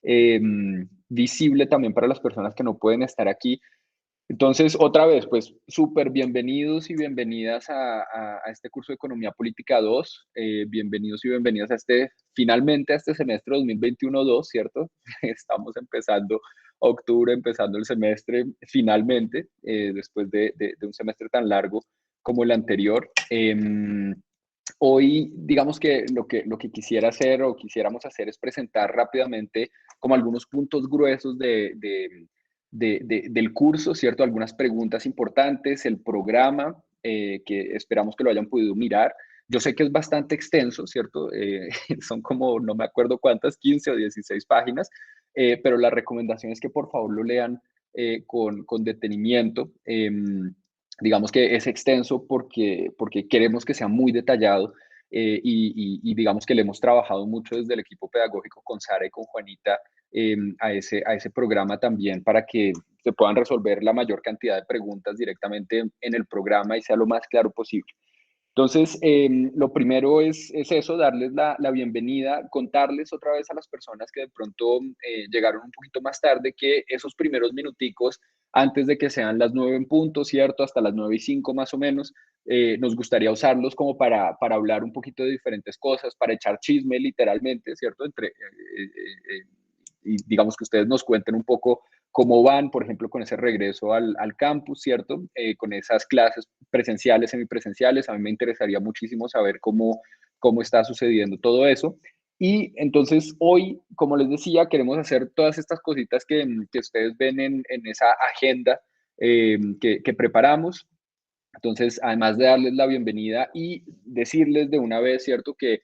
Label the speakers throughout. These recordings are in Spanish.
Speaker 1: eh, visible también para las personas que no pueden estar aquí. Entonces, otra vez, pues súper bienvenidos y bienvenidas a este curso de Economía Política 2. Bienvenidos y bienvenidas finalmente a este semestre 2021-2, ¿cierto? Estamos empezando octubre, empezando el semestre finalmente, después de un semestre tan largo como el anterior. Hoy, digamos que lo que quisiera hacer o quisiéramos hacer es presentar rápidamente como algunos puntos gruesos del curso, ¿cierto? Algunas preguntas importantes, el programa, que esperamos que lo hayan podido mirar. Yo sé que es bastante extenso, ¿cierto? Son como, no me acuerdo cuántas, 15 o 16 páginas, pero la recomendación es que por favor lo lean con detenimiento. Digamos que es extenso porque queremos que sea muy detallado, y digamos que le hemos trabajado mucho desde el equipo pedagógico con Sara y con Juanita, a ese programa también para que se puedan resolver la mayor cantidad de preguntas directamente en el programa y sea lo más claro posible. Entonces, lo primero es eso, darles la bienvenida, contarles otra vez a las personas que de pronto llegaron un poquito más tarde que esos primeros minuticos, antes de que sean las 9 en punto, ¿cierto? Hasta las 9:05 más o menos, nos gustaría usarlos como para hablar un poquito de diferentes cosas, para echar chisme literalmente, ¿cierto? Y digamos que ustedes nos cuenten un poco cómo van, por ejemplo, con ese regreso al campus, ¿cierto? Con esas clases presenciales, semipresenciales. A mí me interesaría muchísimo saber cómo está sucediendo todo eso. Y entonces hoy, como les decía, queremos hacer todas estas cositas que ustedes ven en esa agenda que preparamos. Entonces, además de darles la bienvenida y decirles de una vez, ¿cierto? Que,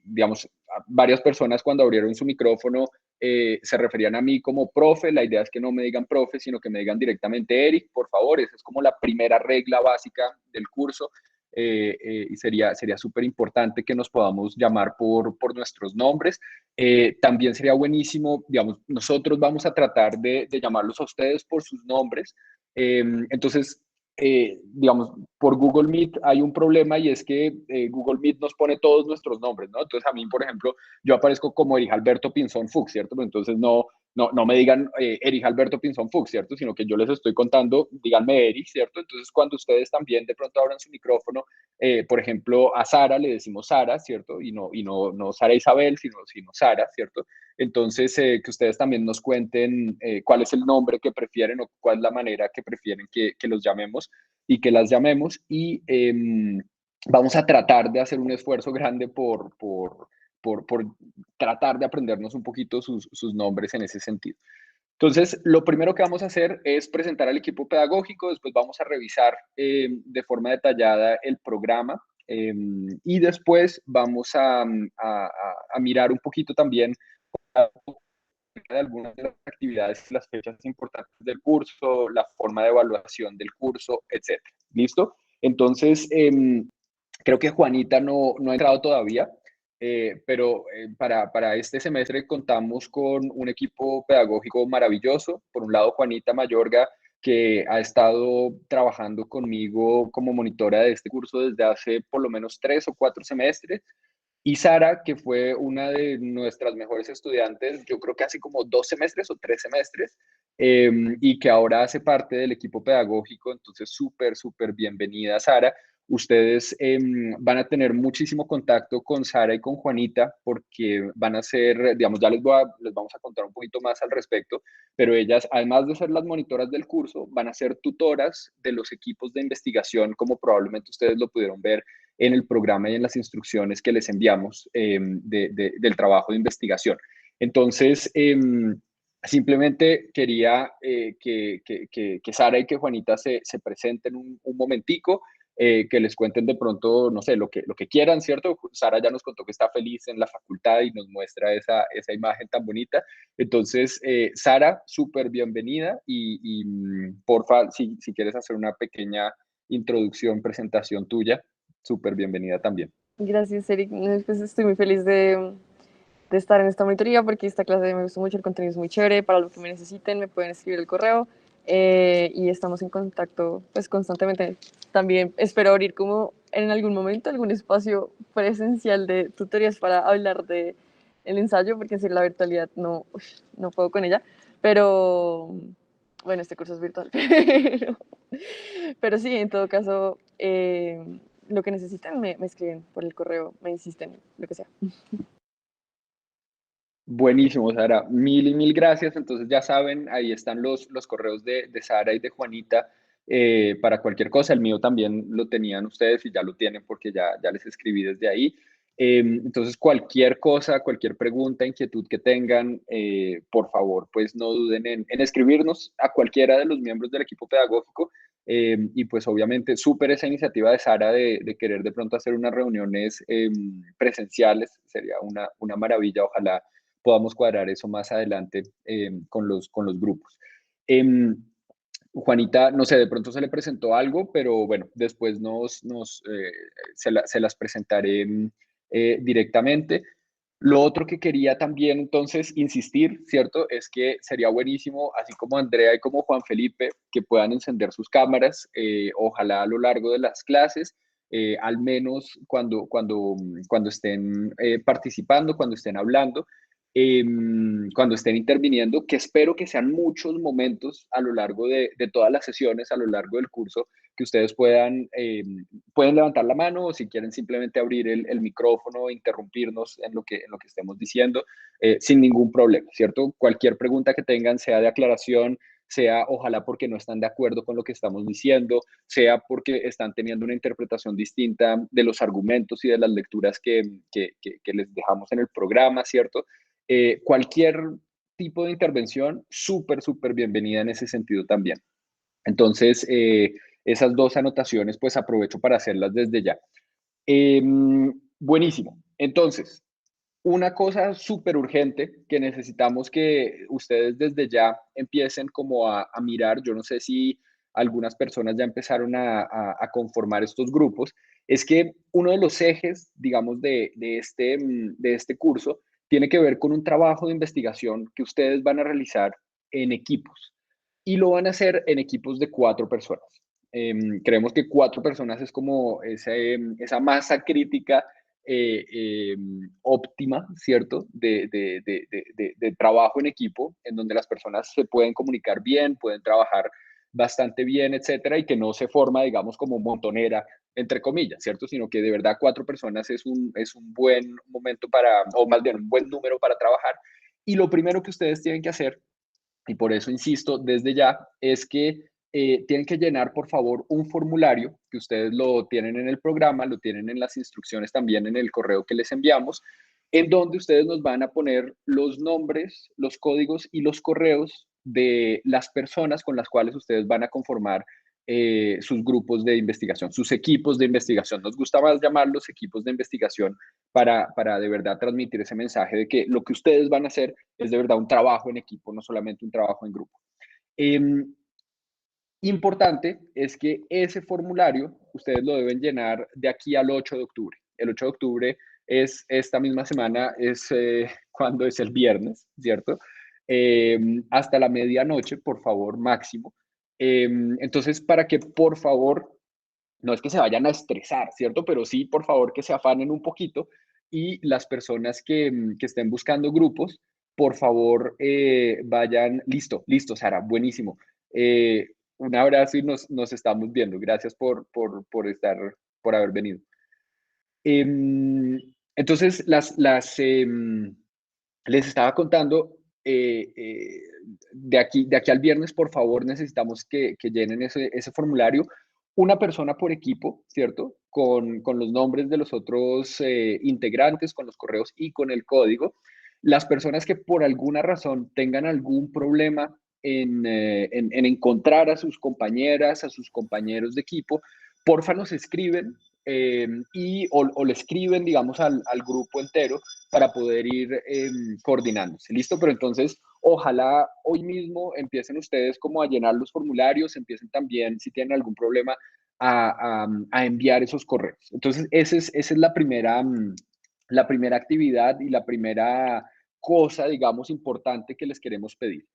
Speaker 1: digamos, varias personas cuando abrieron su micrófono se referían a mí como profe. La idea es que no me digan profe, sino que me digan directamente Eric, por favor. Esa es como la primera regla básica del curso. Y sería súper importante que nos podamos llamar por nuestros nombres. También sería buenísimo, digamos, nosotros vamos a tratar de llamarlos a ustedes por sus nombres. Entonces, digamos, por Google Meet hay un problema y es que Google Meet nos pone todos nuestros nombres, ¿no? Entonces a mí, por ejemplo, yo aparezco como Erich Alberto Pinzón Fuchs, ¿cierto? Pero entonces no me digan Erich Alberto Pinzón Fuchs, ¿cierto? Sino que yo les estoy contando, díganme Erich, ¿cierto? Entonces cuando ustedes también de pronto abran su micrófono, por ejemplo, a Sara le decimos Sara, ¿cierto? Y no Sara Isabel, sino Sara, ¿cierto? Entonces, que ustedes también nos cuenten cuál es el nombre que prefieren o cuál es la manera que prefieren que los llamemos y que las llamemos. Y vamos a tratar de hacer un esfuerzo grande por tratar de aprendernos un poquito sus nombres en ese sentido. Entonces, lo primero que vamos a hacer es presentar al equipo pedagógico, después vamos a revisar de forma detallada el programa, y después vamos a mirar un poquito también de algunas de las actividades, las fechas importantes del curso, la forma de evaluación del curso, etcétera. ¿Listo? Entonces, creo que Juanita no ha entrado todavía, pero para este semestre contamos con un equipo pedagógico maravilloso. Por un lado, Juanita Mayorga, que ha estado trabajando conmigo como monitora de este curso desde hace por lo menos 3 o 4 semestres. Y Sara, que fue una de nuestras mejores estudiantes, yo creo que hace como 2 semestres o 3 semestres, y que ahora hace parte del equipo pedagógico. Entonces, súper, súper bienvenida, Sara. Ustedes van a tener muchísimo contacto con Sara y con Juanita porque van a ser, digamos, ya les vamos a contar un poquito más al respecto, pero ellas, además de ser las monitoras del curso, van a ser tutoras de los equipos de investigación, como probablemente ustedes lo pudieron ver en el programa y en las instrucciones que les enviamos del trabajo de investigación. Entonces, simplemente quería que Sara y que Juanita se presenten un momentico, que les cuenten de pronto, no sé, lo que quieran, ¿cierto? Sara ya nos contó que está feliz en la facultad y nos muestra esa imagen tan bonita. Entonces, Sara, súper bienvenida y porfa, si quieres hacer una pequeña introducción, presentación tuya, súper bienvenida también.
Speaker 2: Gracias, Eric. No, pues estoy muy feliz de estar en esta monitoría porque esta clase me gustó mucho, el contenido es muy chévere. Para lo que me necesiten me pueden escribir el correo, y estamos en contacto pues constantemente. También espero abrir como en algún momento algún espacio presencial de tutorías para hablar el ensayo, porque en serio la virtualidad no, no puedo con ella, pero bueno, este curso es virtual, pero sí, en todo caso, lo que necesitan me escriben por el correo, me insisten, lo que sea.
Speaker 1: Buenísimo, Sara. Mil y mil gracias. Entonces ya saben, ahí están los correos de Sara y de Juanita para cualquier cosa. El mío también lo tenían ustedes y ya lo tienen porque ya les escribí desde ahí. Entonces cualquier cosa, cualquier pregunta, inquietud que tengan, por favor, pues no duden en escribirnos a cualquiera de los miembros del equipo pedagógico. Y pues obviamente súper esa iniciativa de Sara de querer de pronto hacer unas reuniones presenciales. Sería una maravilla. Ojalá podamos cuadrar eso más adelante con los grupos. Eh, Juanita, no sé, de pronto se le presentó algo, pero bueno, después se las presentaré directamente. Lo otro que quería también entonces insistir, ¿cierto? Es que sería buenísimo, así como Andrea y como Juan Felipe, que puedan encender sus cámaras, ojalá a lo largo de las clases, al menos cuando estén participando, cuando estén hablando, cuando estén interviniendo, que espero que sean muchos momentos a lo largo de todas las sesiones, a lo largo del curso, que ustedes pueden levantar la mano o si quieren simplemente abrir el micrófono e interrumpirnos en lo que estemos diciendo, sin ningún problema, ¿cierto? Cualquier pregunta que tengan, sea de aclaración, sea ojalá porque no están de acuerdo con lo que estamos diciendo, sea porque están teniendo una interpretación distinta de los argumentos y de las lecturas que les dejamos en el programa, ¿cierto? Cualquier tipo de intervención, súper, súper bienvenida en ese sentido también. Entonces, esas dos anotaciones, pues aprovecho para hacerlas desde ya. Eh, Buenísimo. Entonces, una cosa súper urgente que necesitamos que ustedes desde ya empiecen como a mirar, yo no sé si algunas personas ya empezaron a conformar estos grupos, es que uno de los ejes, digamos, de este curso tiene que ver con un trabajo de investigación que ustedes van a realizar en equipos y lo van a hacer en equipos de 4 personas. Creemos que 4 personas es como esa masa crítica eh, eh, óptima, ¿cierto? De trabajo en equipo, en donde las personas se pueden comunicar bien, pueden trabajar bastante bien, etcétera, y que no se forma, digamos, como montonera, entre comillas, ¿cierto? Sino que de verdad 4 personas es un buen momento para, o más bien un buen número para trabajar. Y lo primero que ustedes tienen que hacer, y por eso insisto desde ya, es que tienen que llenar, por favor, un formulario que ustedes lo tienen en el programa, lo tienen en las instrucciones también en el correo que les enviamos, en donde ustedes nos van a poner los nombres, los códigos y los correos de las personas con las cuales ustedes van a conformar sus grupos de investigación, sus equipos de investigación. Nos gusta más llamarlos equipos de investigación para de verdad transmitir ese mensaje de que lo que ustedes van a hacer es de verdad un trabajo en equipo, no solamente un trabajo en grupo. Eh, Importante es que ese formulario ustedes lo deben llenar de aquí al 8 de octubre. El 8 de octubre es esta misma semana, es cuando es el viernes, ¿cierto? Hasta la medianoche, por favor, máximo. Entonces, para que por favor, no es que se vayan a estresar, ¿cierto? Pero sí, por favor, que se afanen un poquito y las personas que estén buscando grupos, por favor, vayan, listo, Sara, buenísimo. Un abrazo y nos estamos viendo. Gracias por haber venido. Entonces, les estaba contando, de aquí al viernes, por favor, necesitamos que llenen ese formulario. Una persona por equipo, ¿cierto? Con los nombres de los otros integrantes, con los correos y con el código. Las personas que por alguna razón tengan algún problema en encontrar a sus compañeras, a sus compañeros de equipo, porfa nos escriben o le escriben, digamos, al grupo entero para poder ir coordinándose. ¿Listo? Pero entonces, ojalá hoy mismo empiecen ustedes como a llenar los formularios, empiecen también, si tienen algún problema, a enviar esos correos. Entonces, esa es la primera actividad y la primera cosa, digamos, importante que les queremos pedir.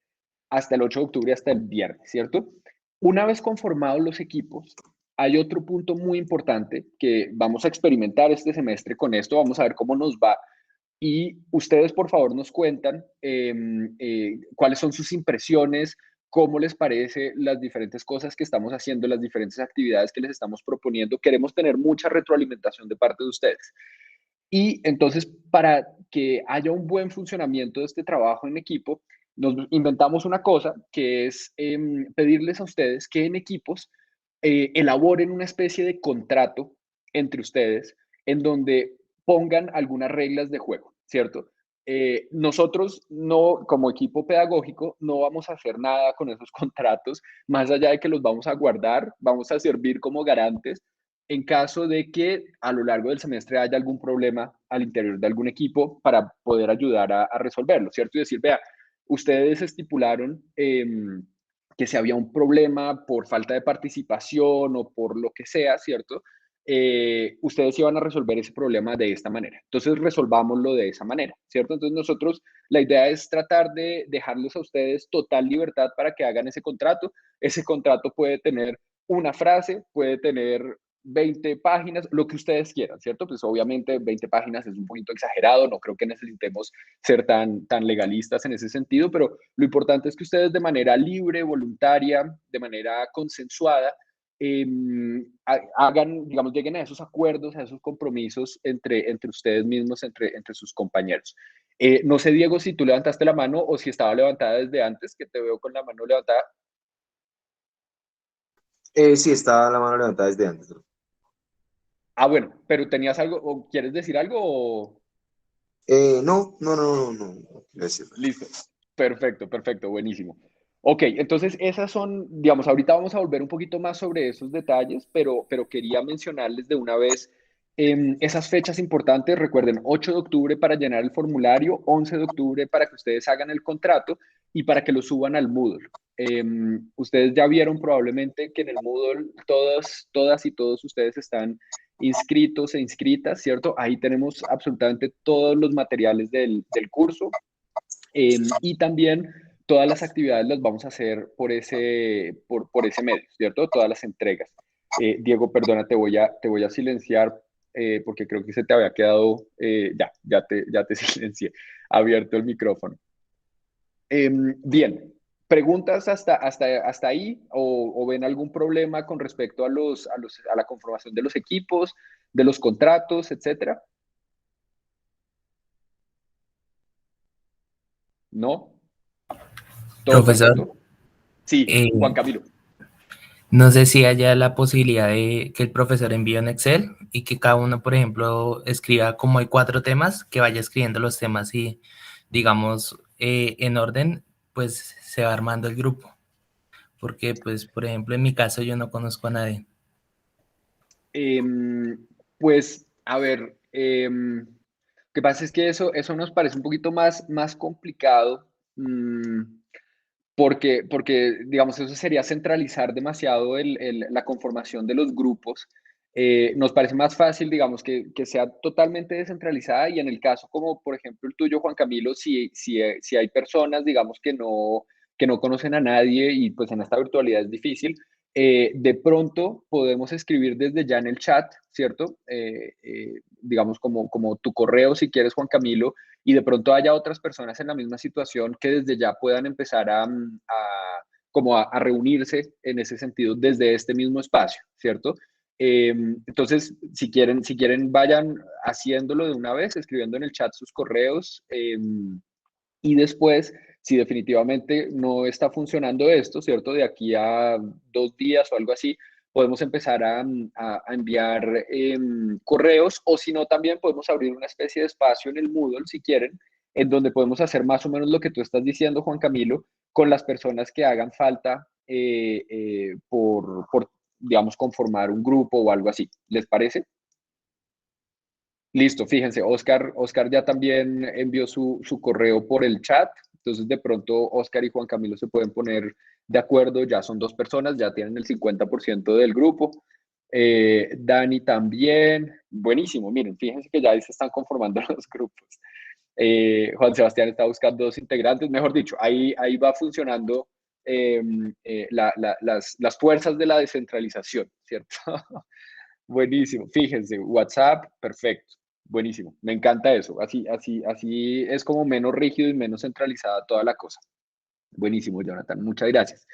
Speaker 1: Hasta el 8 de octubre, hasta el viernes, ¿cierto? Una vez conformados los equipos, hay otro punto muy importante que vamos a experimentar este semestre con esto, vamos a ver cómo nos va, y ustedes por favor nos cuentan cuáles son sus impresiones, cómo les parece las diferentes cosas que estamos haciendo, las diferentes actividades que les estamos proponiendo. Queremos tener mucha retroalimentación de parte de ustedes. Y entonces, para que haya un buen funcionamiento de este trabajo en equipo, nos inventamos una cosa que es pedirles a ustedes que en equipos elaboren una especie de contrato entre ustedes en donde pongan algunas reglas de juego, ¿cierto? Nosotros no, como equipo pedagógico, no vamos a hacer nada con esos contratos, más allá de que los vamos a guardar, vamos a servir como garantes en caso de que a lo largo del semestre haya algún problema al interior de algún equipo para poder ayudar a resolverlo, ¿cierto? Y decir, vea, ustedes estipularon que si había un problema por falta de participación o por lo que sea, ¿cierto? Ustedes iban a resolver ese problema de esta manera. Entonces, resolvámoslo de esa manera, ¿cierto? Entonces, nosotros, la idea es tratar de dejarles a ustedes total libertad para que hagan ese contrato. Ese contrato puede tener una frase, puede tener 20 páginas, lo que ustedes quieran, ¿cierto? Pues obviamente 20 páginas es un poquito exagerado, no creo que necesitemos ser tan legalistas en ese sentido, pero lo importante es que ustedes de manera libre, voluntaria, de manera consensuada, eh, hagan, digamos, lleguen a esos acuerdos, a esos compromisos entre ustedes mismos, entre sus compañeros. No sé, Diego, si tú levantaste la mano o si estaba levantada desde antes, que te veo con la mano levantada.
Speaker 3: Sí, estaba la mano levantada desde antes.
Speaker 1: Ah, bueno, pero ¿tenías algo o quieres decir algo o...?
Speaker 3: No, no, no, no, no, no, gracias.
Speaker 1: Listo. Perfecto, perfecto, buenísimo. Ok, entonces esas son, digamos, ahorita vamos a volver un poquito más sobre esos detalles, pero quería mencionarles de una vez esas fechas importantes. Recuerden, 8 de octubre para llenar el formulario, 11 de octubre para que ustedes hagan el contrato y para que lo suban al Moodle. Ustedes ya vieron probablemente que en el Moodle todas y todos ustedes están inscritos e inscritas, ¿cierto? Ahí tenemos absolutamente todos los materiales del curso. Y también todas las actividades las vamos a hacer por ese medio, ¿cierto? Todas las entregas. Diego, perdona, te voy a silenciar porque creo que se te había quedado, ya te silencié, abierto el micrófono. Bien, ¿preguntas hasta ahí o ven algún problema con respecto a la conformación de los equipos, de los contratos, etcétera? ¿No? ¿Todo
Speaker 4: Profesor,
Speaker 1: perfecto? Sí,
Speaker 4: eh,
Speaker 1: Juan Camilo.
Speaker 4: no sé si haya la posibilidad de que el profesor envíe un Excel y que cada uno, por ejemplo, escriba como hay 4 temas, que vaya escribiendo los temas y, digamos, en orden, pues se va armando el grupo. Porque, pues, por ejemplo, en mi caso yo no conozco a nadie.
Speaker 1: Pues, a ver, lo que pasa es que eso nos parece un poquito más complicado, porque, digamos, eso sería centralizar demasiado la conformación de los grupos. Nos parece más fácil, digamos, que sea totalmente descentralizada y en el caso como, por ejemplo, el tuyo, Juan Camilo, si hay personas, digamos, que no conocen a nadie y pues en esta virtualidad es difícil, de pronto podemos escribir desde ya en el chat, ¿cierto? Digamos, como tu correo, si quieres, Juan Camilo, y de pronto haya otras personas en la misma situación que desde ya puedan empezar como a reunirse en ese sentido desde este mismo espacio, ¿cierto? Entonces, si quieren, vayan haciéndolo de una vez, escribiendo en el chat sus correos y después, si definitivamente no está funcionando esto, ¿cierto? De aquí a 2 días o algo así, podemos empezar a enviar correos o si no, también podemos abrir una especie de espacio en el Moodle, si quieren, en donde podemos hacer más o menos lo que tú estás diciendo, Juan Camilo, con las personas que hagan falta por, digamos, conformar un grupo o algo así. ¿Les parece? Listo, fíjense, Oscar ya también envió su correo por el chat, entonces de pronto Oscar y Juan Camilo se pueden poner de acuerdo, ya son 2 personas, ya tienen el 50% del grupo. Dani también, buenísimo, miren, fíjense que ya ahí se están conformando los grupos. Juan Sebastián está buscando 2 integrantes, mejor dicho, ahí va funcionando las fuerzas de la descentralización, ¿cierto? Buenísimo, fíjense, WhatsApp, perfecto. Buenísimo, me encanta eso. Así es como menos rígido y menos centralizada toda la cosa. Buenísimo, Jonathan, muchas gracias.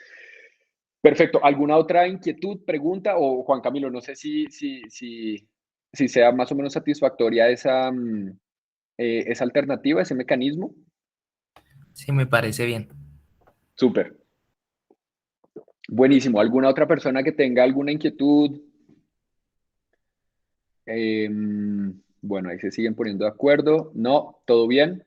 Speaker 1: Perfecto, ¿alguna otra inquietud, pregunta? O Juan Camilo, no sé si sea más o menos satisfactoria esa alternativa, ese mecanismo.
Speaker 4: Sí, me parece bien.
Speaker 1: Súper, buenísimo. ¿Alguna otra persona que tenga alguna inquietud? Bueno, ahí se siguen poniendo de acuerdo. No, ¿todo bien?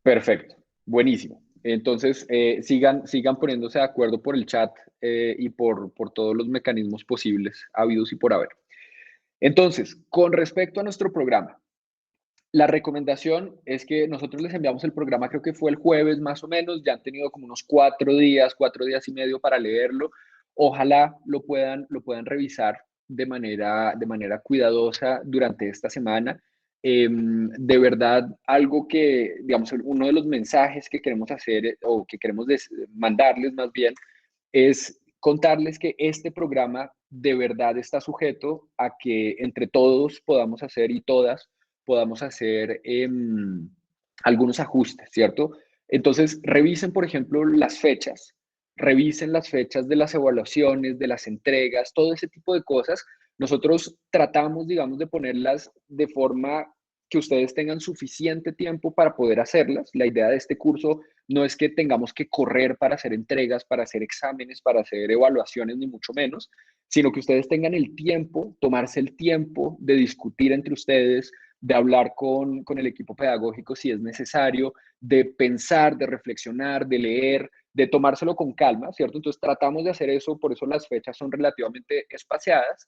Speaker 1: Perfecto, buenísimo. Entonces, sigan poniéndose de acuerdo por el chat y por todos los mecanismos posibles, habidos y por haber. Entonces, con respecto a nuestro programa, la recomendación es que nosotros les enviamos el programa, creo que fue el jueves más o menos, ya han tenido como unos 4 días y medio para leerlo. Ojalá lo puedan revisar de manera cuidadosa durante esta semana. De verdad, algo que, digamos, uno de los mensajes que queremos hacer o que queremos mandarles más bien es contarles que este programa de verdad está sujeto a que entre todos podamos hacer y todas podamos hacer algunos ajustes, ¿cierto? Entonces, revisen las fechas de las evaluaciones, de las entregas, todo ese tipo de cosas. Nosotros tratamos, digamos, de ponerlas de forma que ustedes tengan suficiente tiempo para poder hacerlas. La idea de este curso no es que tengamos que correr para hacer entregas, para hacer exámenes, para hacer evaluaciones, ni mucho menos, sino que ustedes tengan el tiempo, tomarse el tiempo de discutir entre ustedes, de hablar con el equipo pedagógico si es necesario, de pensar, de reflexionar, de leer, de tomárselo con calma, ¿cierto? Entonces tratamos de hacer eso, por eso las fechas son relativamente espaciadas,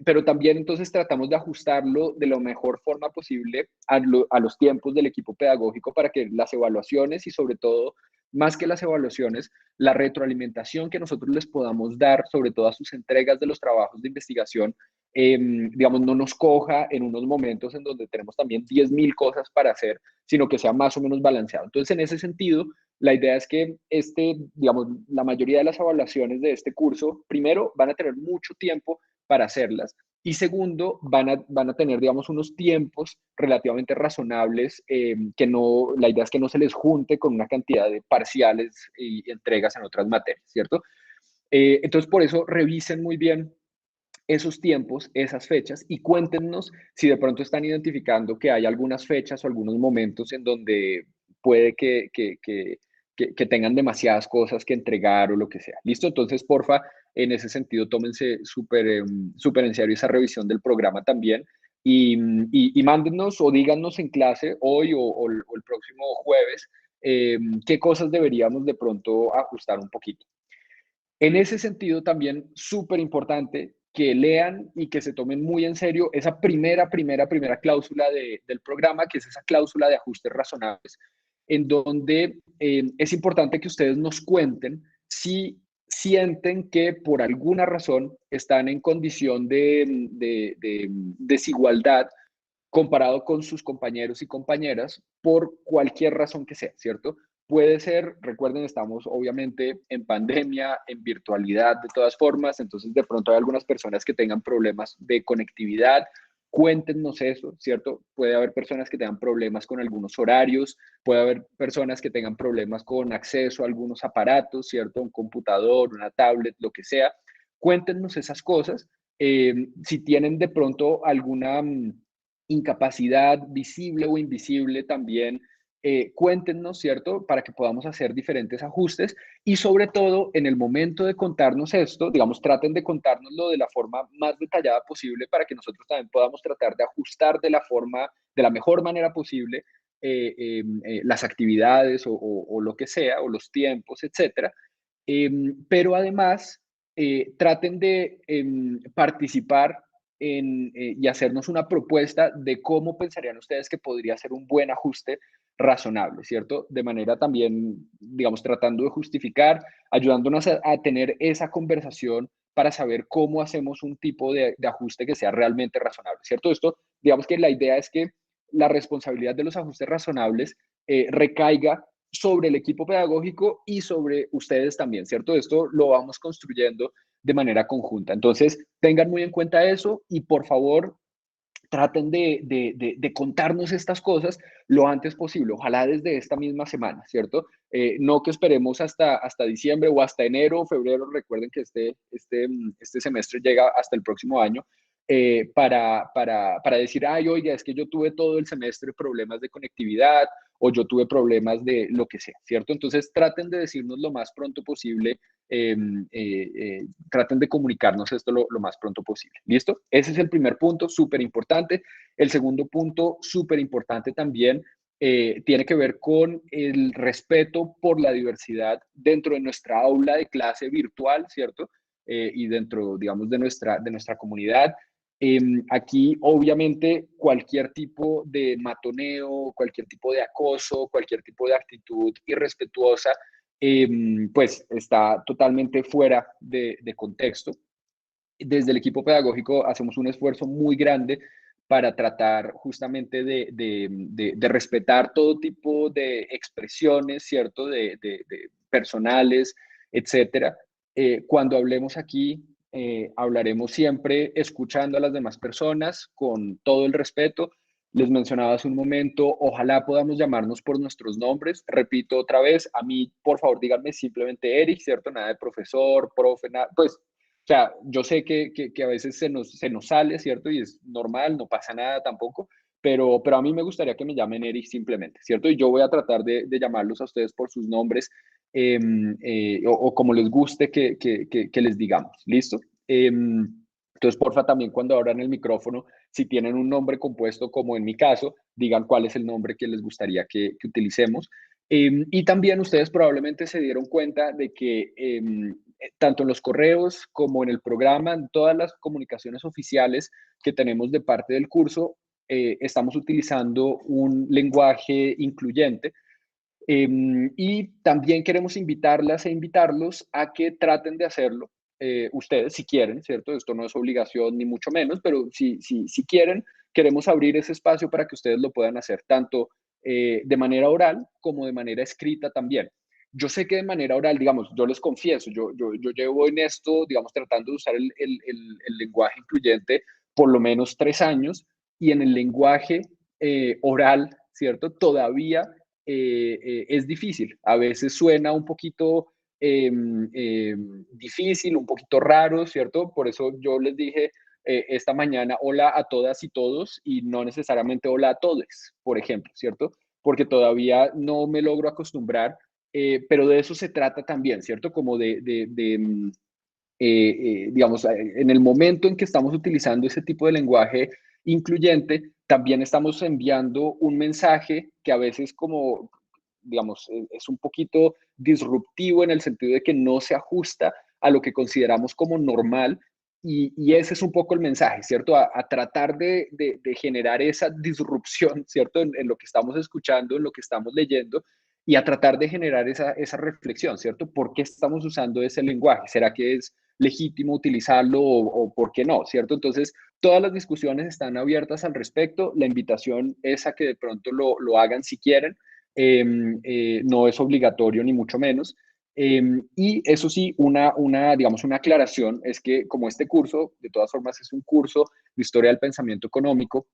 Speaker 1: pero también entonces tratamos de ajustarlo de la mejor forma posible a los tiempos del equipo pedagógico para que las evaluaciones y sobre todo, más que las evaluaciones, la retroalimentación que nosotros les podamos dar sobre todas sus entregas de los trabajos de investigación, digamos, no nos coja en unos momentos en donde tenemos también 10.000 cosas para hacer, sino que sea más o menos balanceado. Entonces, en ese sentido, la idea es que digamos, la mayoría de las evaluaciones de este curso, primero, van a tener mucho tiempo para hacerlas. Y segundo, van a tener, digamos, unos tiempos relativamente razonables, que no, la idea es que no se les junte con una cantidad de parciales y entregas en otras materias, ¿cierto? Entonces, por eso revisen muy bien esos tiempos, esas fechas, y cuéntenos si de pronto están identificando que hay algunas fechas o algunos momentos en donde puede que tengan demasiadas cosas que entregar o lo que sea. ¿Listo? Entonces, porfa, en ese sentido, tómense súper en serio esa revisión del programa también y mándennos o díganos en clase hoy o el próximo jueves qué cosas deberíamos de pronto ajustar un poquito. En ese sentido, también súper importante que lean y que se tomen muy en serio esa primera cláusula del programa, que es esa cláusula de ajustes razonables, en donde es importante que ustedes nos cuenten si sienten que por alguna razón están en condición de desigualdad comparado con sus compañeros y compañeras por cualquier razón que sea, ¿cierto? Puede ser, recuerden, estamos obviamente en pandemia, en virtualidad de todas formas, entonces de pronto hay algunas personas que tengan problemas de conectividad. Cuéntenos eso, ¿cierto? Puede haber personas que tengan problemas con algunos horarios, puede haber personas que tengan problemas con acceso a algunos aparatos, ¿cierto? Un computador, una tablet, lo que sea. Cuéntenos esas cosas. Si tienen de pronto alguna incapacidad visible o invisible también, cuéntenos, ¿cierto? Para que podamos hacer diferentes ajustes y sobre todo en el momento de contarnos esto, digamos, traten de contárnoslo de la forma más detallada posible para que nosotros también podamos tratar de ajustar de la mejor manera posible las actividades o lo que sea, o los tiempos, etcétera. Pero además, traten de participar y hacernos una propuesta de cómo pensarían ustedes que podría ser un buen ajuste razonable, ¿cierto? De manera también, digamos, tratando de justificar, ayudándonos a tener esa conversación para saber cómo hacemos un tipo de ajuste que sea realmente razonable, ¿cierto? Esto, digamos que la idea es que la responsabilidad de los ajustes razonables recaiga sobre el equipo pedagógico y sobre ustedes también, ¿cierto? Esto lo vamos construyendo de manera conjunta. Entonces, tengan muy en cuenta eso y por favor, traten de contarnos estas cosas lo antes posible, ojalá desde esta misma semana, ¿cierto? No que esperemos hasta diciembre o hasta enero o febrero, recuerden que este semestre llega hasta el próximo año, para decir, ay, oiga, es que yo tuve todo el semestre problemas de conectividad o yo tuve problemas de lo que sea, ¿cierto? Entonces traten de decirnos lo más pronto posible, traten de comunicarnos esto lo más pronto posible. ¿Listo? Ese es el primer punto, súper importante. El segundo punto, súper importante también, tiene que ver con el respeto por la diversidad dentro de nuestra aula de clase virtual, ¿cierto? Y dentro, digamos, de nuestra comunidad. Aquí, obviamente, cualquier tipo de matoneo, cualquier tipo de acoso, cualquier tipo de actitud irrespetuosa, pues está totalmente fuera de contexto. Desde el equipo pedagógico hacemos un esfuerzo muy grande para tratar justamente de respetar todo tipo de expresiones, ¿cierto? De personales, etcétera. Cuando hablemos aquí, hablaremos siempre escuchando a las demás personas con todo el respeto. Les mencionaba hace un momento, ojalá podamos llamarnos por nuestros nombres. Repito otra vez, a mí, por favor, díganme simplemente Eric, ¿cierto? Nada de profesor, profe, nada, pues o sea, yo sé que a veces se nos sale, ¿cierto? Y es normal, no pasa nada tampoco, pero a mí me gustaría que me llamen Eric simplemente, ¿cierto? Y yo voy a tratar de llamarlos a ustedes por sus nombres, o como les guste que les digamos, ¿listo? Entonces, porfa, también cuando abran el micrófono, si tienen un nombre compuesto, como en mi caso, digan cuál es el nombre que les gustaría que utilicemos. Y también ustedes probablemente se dieron cuenta de que tanto en los correos como en el programa, en todas las comunicaciones oficiales que tenemos de parte del curso, estamos utilizando un lenguaje incluyente. Y también queremos invitarlas e invitarlos a que traten de hacerlo ustedes, si quieren, ¿cierto? Esto no es obligación ni mucho menos, pero si quieren, queremos abrir ese espacio para que ustedes lo puedan hacer, tanto de manera oral como de manera escrita también. Yo sé que de manera oral, digamos, yo les confieso, yo llevo en esto, digamos, tratando de usar el lenguaje incluyente por lo menos 3 años, y en el lenguaje oral, ¿cierto? Todavía es difícil. A veces suena un poquito difícil, un poquito raro, ¿cierto? Por eso yo les dije esta mañana hola a todas y todos y no necesariamente hola a todos, por ejemplo, ¿cierto? Porque todavía no me logro acostumbrar, pero de eso se trata también, ¿cierto? Como digamos, en el momento en que estamos utilizando ese tipo de lenguaje incluyente, también estamos enviando un mensaje que a veces como, digamos, es un poquito disruptivo en el sentido de que no se ajusta a lo que consideramos como normal. Y ese es un poco el mensaje, ¿cierto? A tratar de generar esa disrupción, ¿cierto? En lo que estamos escuchando, en lo que estamos leyendo, y a tratar de generar esa reflexión, ¿cierto? ¿Por qué estamos usando ese lenguaje? ¿Será que es legítimo utilizarlo o por qué no, ¿cierto? Entonces, todas las discusiones están abiertas al respecto. La invitación es a que de pronto lo hagan si quieren. No es obligatorio ni mucho menos. Y eso sí, digamos, una aclaración es que como este curso, de todas formas, es un curso de historia del pensamiento económico,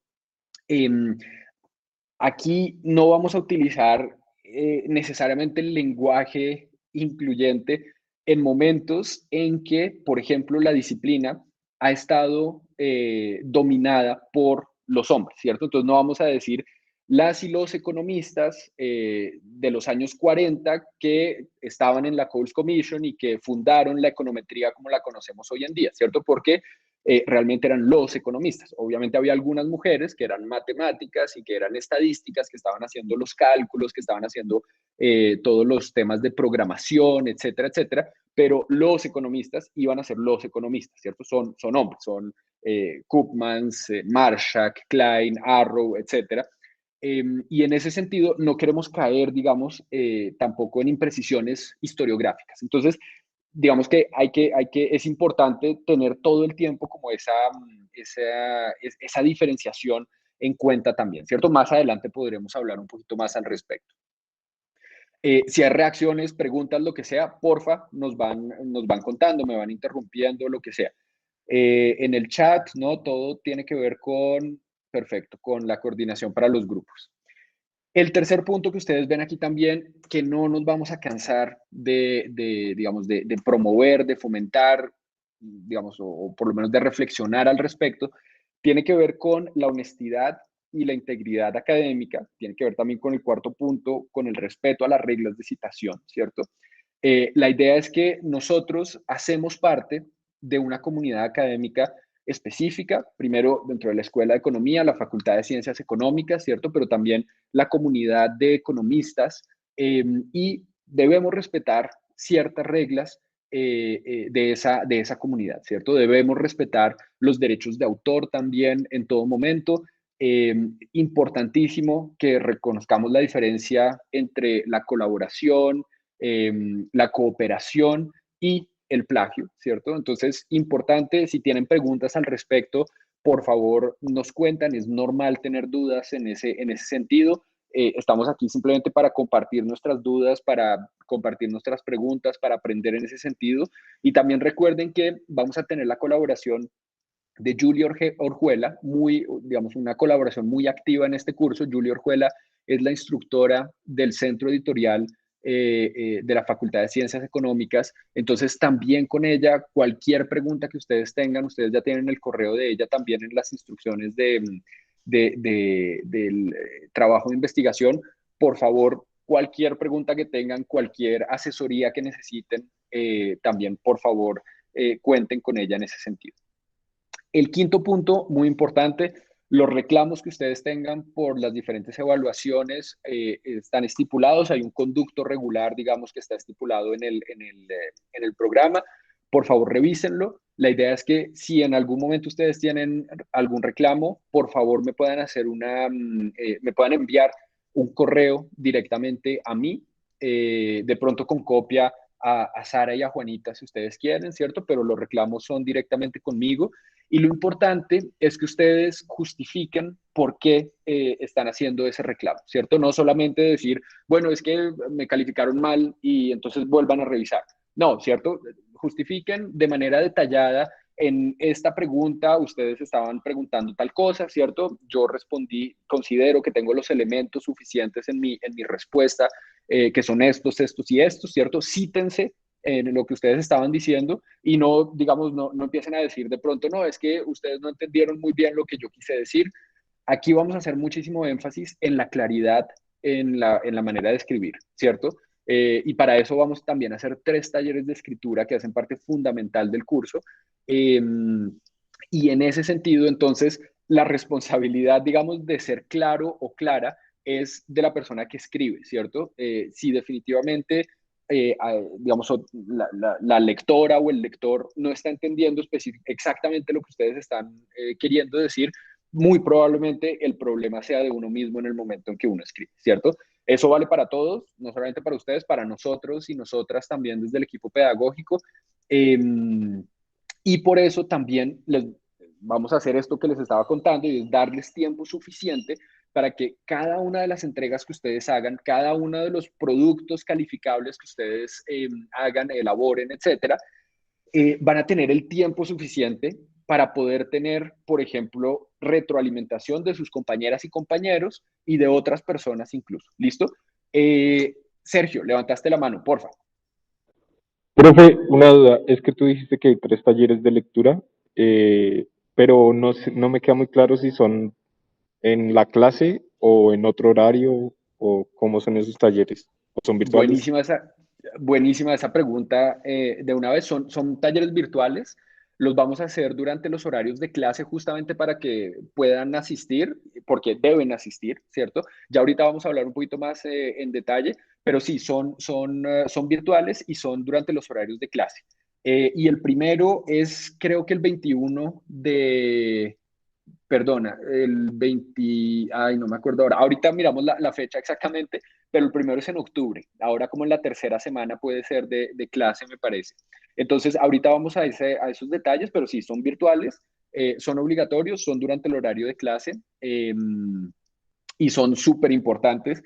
Speaker 1: aquí no vamos a utilizar necesariamente el lenguaje incluyente en momentos en que, por ejemplo, la disciplina ha estado dominada por los hombres, ¿cierto? Entonces no vamos a decir las y los economistas de los años 40 que estaban en la Coles Commission y que fundaron la econometría como la conocemos hoy en día, ¿cierto? Porque realmente eran los economistas. Obviamente había algunas mujeres que eran matemáticas y que eran estadísticas, que estaban haciendo los cálculos, que estaban haciendo todos los temas de programación, etcétera, etcétera, pero los economistas iban a ser los economistas, ¿cierto? Son hombres, son Koopmans, Marshak, Klein, Arrow, etcétera. Y en ese sentido no queremos caer, digamos, tampoco en imprecisiones historiográficas. Entonces, digamos que es importante tener todo el tiempo como esa diferenciación en cuenta también, ¿cierto? Más adelante podremos hablar un poquito más al respecto. Si hay reacciones, preguntas, lo que sea, porfa, nos van contando, me van interrumpiendo, lo que sea. En el chat, ¿no? Todo tiene que ver con, perfecto, con la coordinación para los grupos. El tercer punto que ustedes ven aquí también, que no nos vamos a cansar digamos, de promover, de fomentar, digamos, o por lo menos de reflexionar al respecto, tiene que ver con la honestidad y la integridad académica, tiene que ver también con el cuarto punto, con el respeto a las reglas de citación, ¿cierto? La idea es que nosotros hacemos parte de una comunidad académica específica, primero dentro de la Escuela de Economía, la Facultad de Ciencias Económicas, ¿cierto? Pero también la comunidad de economistas y debemos respetar ciertas reglas de esa comunidad, ¿cierto? Debemos respetar los derechos de autor también en todo momento. Importantísimo que reconozcamos la diferencia entre la colaboración, la cooperación y el plagio, ¿cierto? Entonces, importante, si tienen preguntas al respecto, por favor nos cuentan, es normal tener dudas en ese sentido. Estamos aquí simplemente para compartir nuestras dudas, para compartir nuestras preguntas, para aprender en ese sentido. Y también recuerden que vamos a tener la colaboración de Julia Orjuela, digamos, una colaboración muy activa en este curso. Julia Orjuela es la instructora del centro editorial de la Facultad de Ciencias Económicas. Entonces, también con ella, cualquier pregunta que ustedes tengan, ustedes ya tienen el correo de ella también en las instrucciones del trabajo de investigación. Por favor, cualquier pregunta que tengan, cualquier asesoría que necesiten, también, por favor, cuenten con ella en ese sentido. El quinto punto, muy importante, los reclamos que ustedes tengan por las diferentes evaluaciones están estipulados. Hay un conducto regular, digamos, que está estipulado en el programa. Por favor, revísenlo. La idea es que si en algún momento ustedes tienen algún reclamo, por favor me puedan me puedan enviar un correo directamente a mí, de pronto con copia a Sara y a Juanita si ustedes quieren, ¿cierto? Pero los reclamos son directamente conmigo. Y lo importante es que ustedes justifiquen por qué están haciendo ese reclamo, ¿cierto? No solamente decir, bueno, es que me calificaron mal y entonces vuelvan a revisar. No, ¿cierto? Justifiquen de manera detallada. En esta pregunta ustedes estaban preguntando tal cosa, ¿cierto? Yo respondí, considero que tengo los elementos suficientes en mi respuesta, que son estos, estos y estos, ¿cierto? Cítense en lo que ustedes estaban diciendo y no, digamos, no empiecen a decir de pronto, no, es que ustedes no entendieron muy bien lo que yo quise decir. Aquí vamos a hacer muchísimo énfasis en la claridad en la manera de escribir, ¿cierto? Y para eso vamos también a hacer 3 talleres de escritura que hacen parte fundamental del curso. Y en ese sentido, entonces, la responsabilidad, digamos, de ser claro o clara es de la persona que escribe, ¿cierto? Si definitivamente digamos, la lectora o el lector no está entendiendo exactamente lo que ustedes están queriendo decir, muy probablemente el problema sea de uno mismo en el momento en que uno escribe, ¿cierto? Eso vale para todos, no solamente para ustedes, para nosotros y nosotras también desde el equipo pedagógico. Eh, y por eso también les vamos a hacer esto que les estaba contando y es darles tiempo suficiente para que cada una de las entregas que ustedes hagan, cada uno de los productos calificables que ustedes hagan, elaboren, etcétera, van a tener el tiempo suficiente para poder tener, por ejemplo, retroalimentación de sus compañeras y compañeros y de otras personas incluso. ¿Listo? Sergio, levantaste la mano, porfa.
Speaker 5: Profe, una duda, es que tú dijiste que hay 3 talleres de lectura, pero no me queda muy claro si son en la clase o en otro horario o cómo son esos talleres, o son virtuales.
Speaker 1: Buenísima esa pregunta. De una vez, son talleres virtuales. Los vamos a hacer durante los horarios de clase justamente para que puedan asistir, porque deben asistir, ¿cierto? Ya ahorita vamos a hablar un poquito más en detalle, pero sí, son virtuales y son durante los horarios de clase. Y el primero es, creo que el 21 de, perdona, el 20, ay, no me acuerdo ahora. Ahorita miramos la fecha exactamente, pero el primero es en octubre. Ahora como en la tercera semana puede ser de clase, me parece. Entonces, ahorita vamos a esos detalles, pero sí, son virtuales, son obligatorios, son durante el horario de clase y son súper importantes.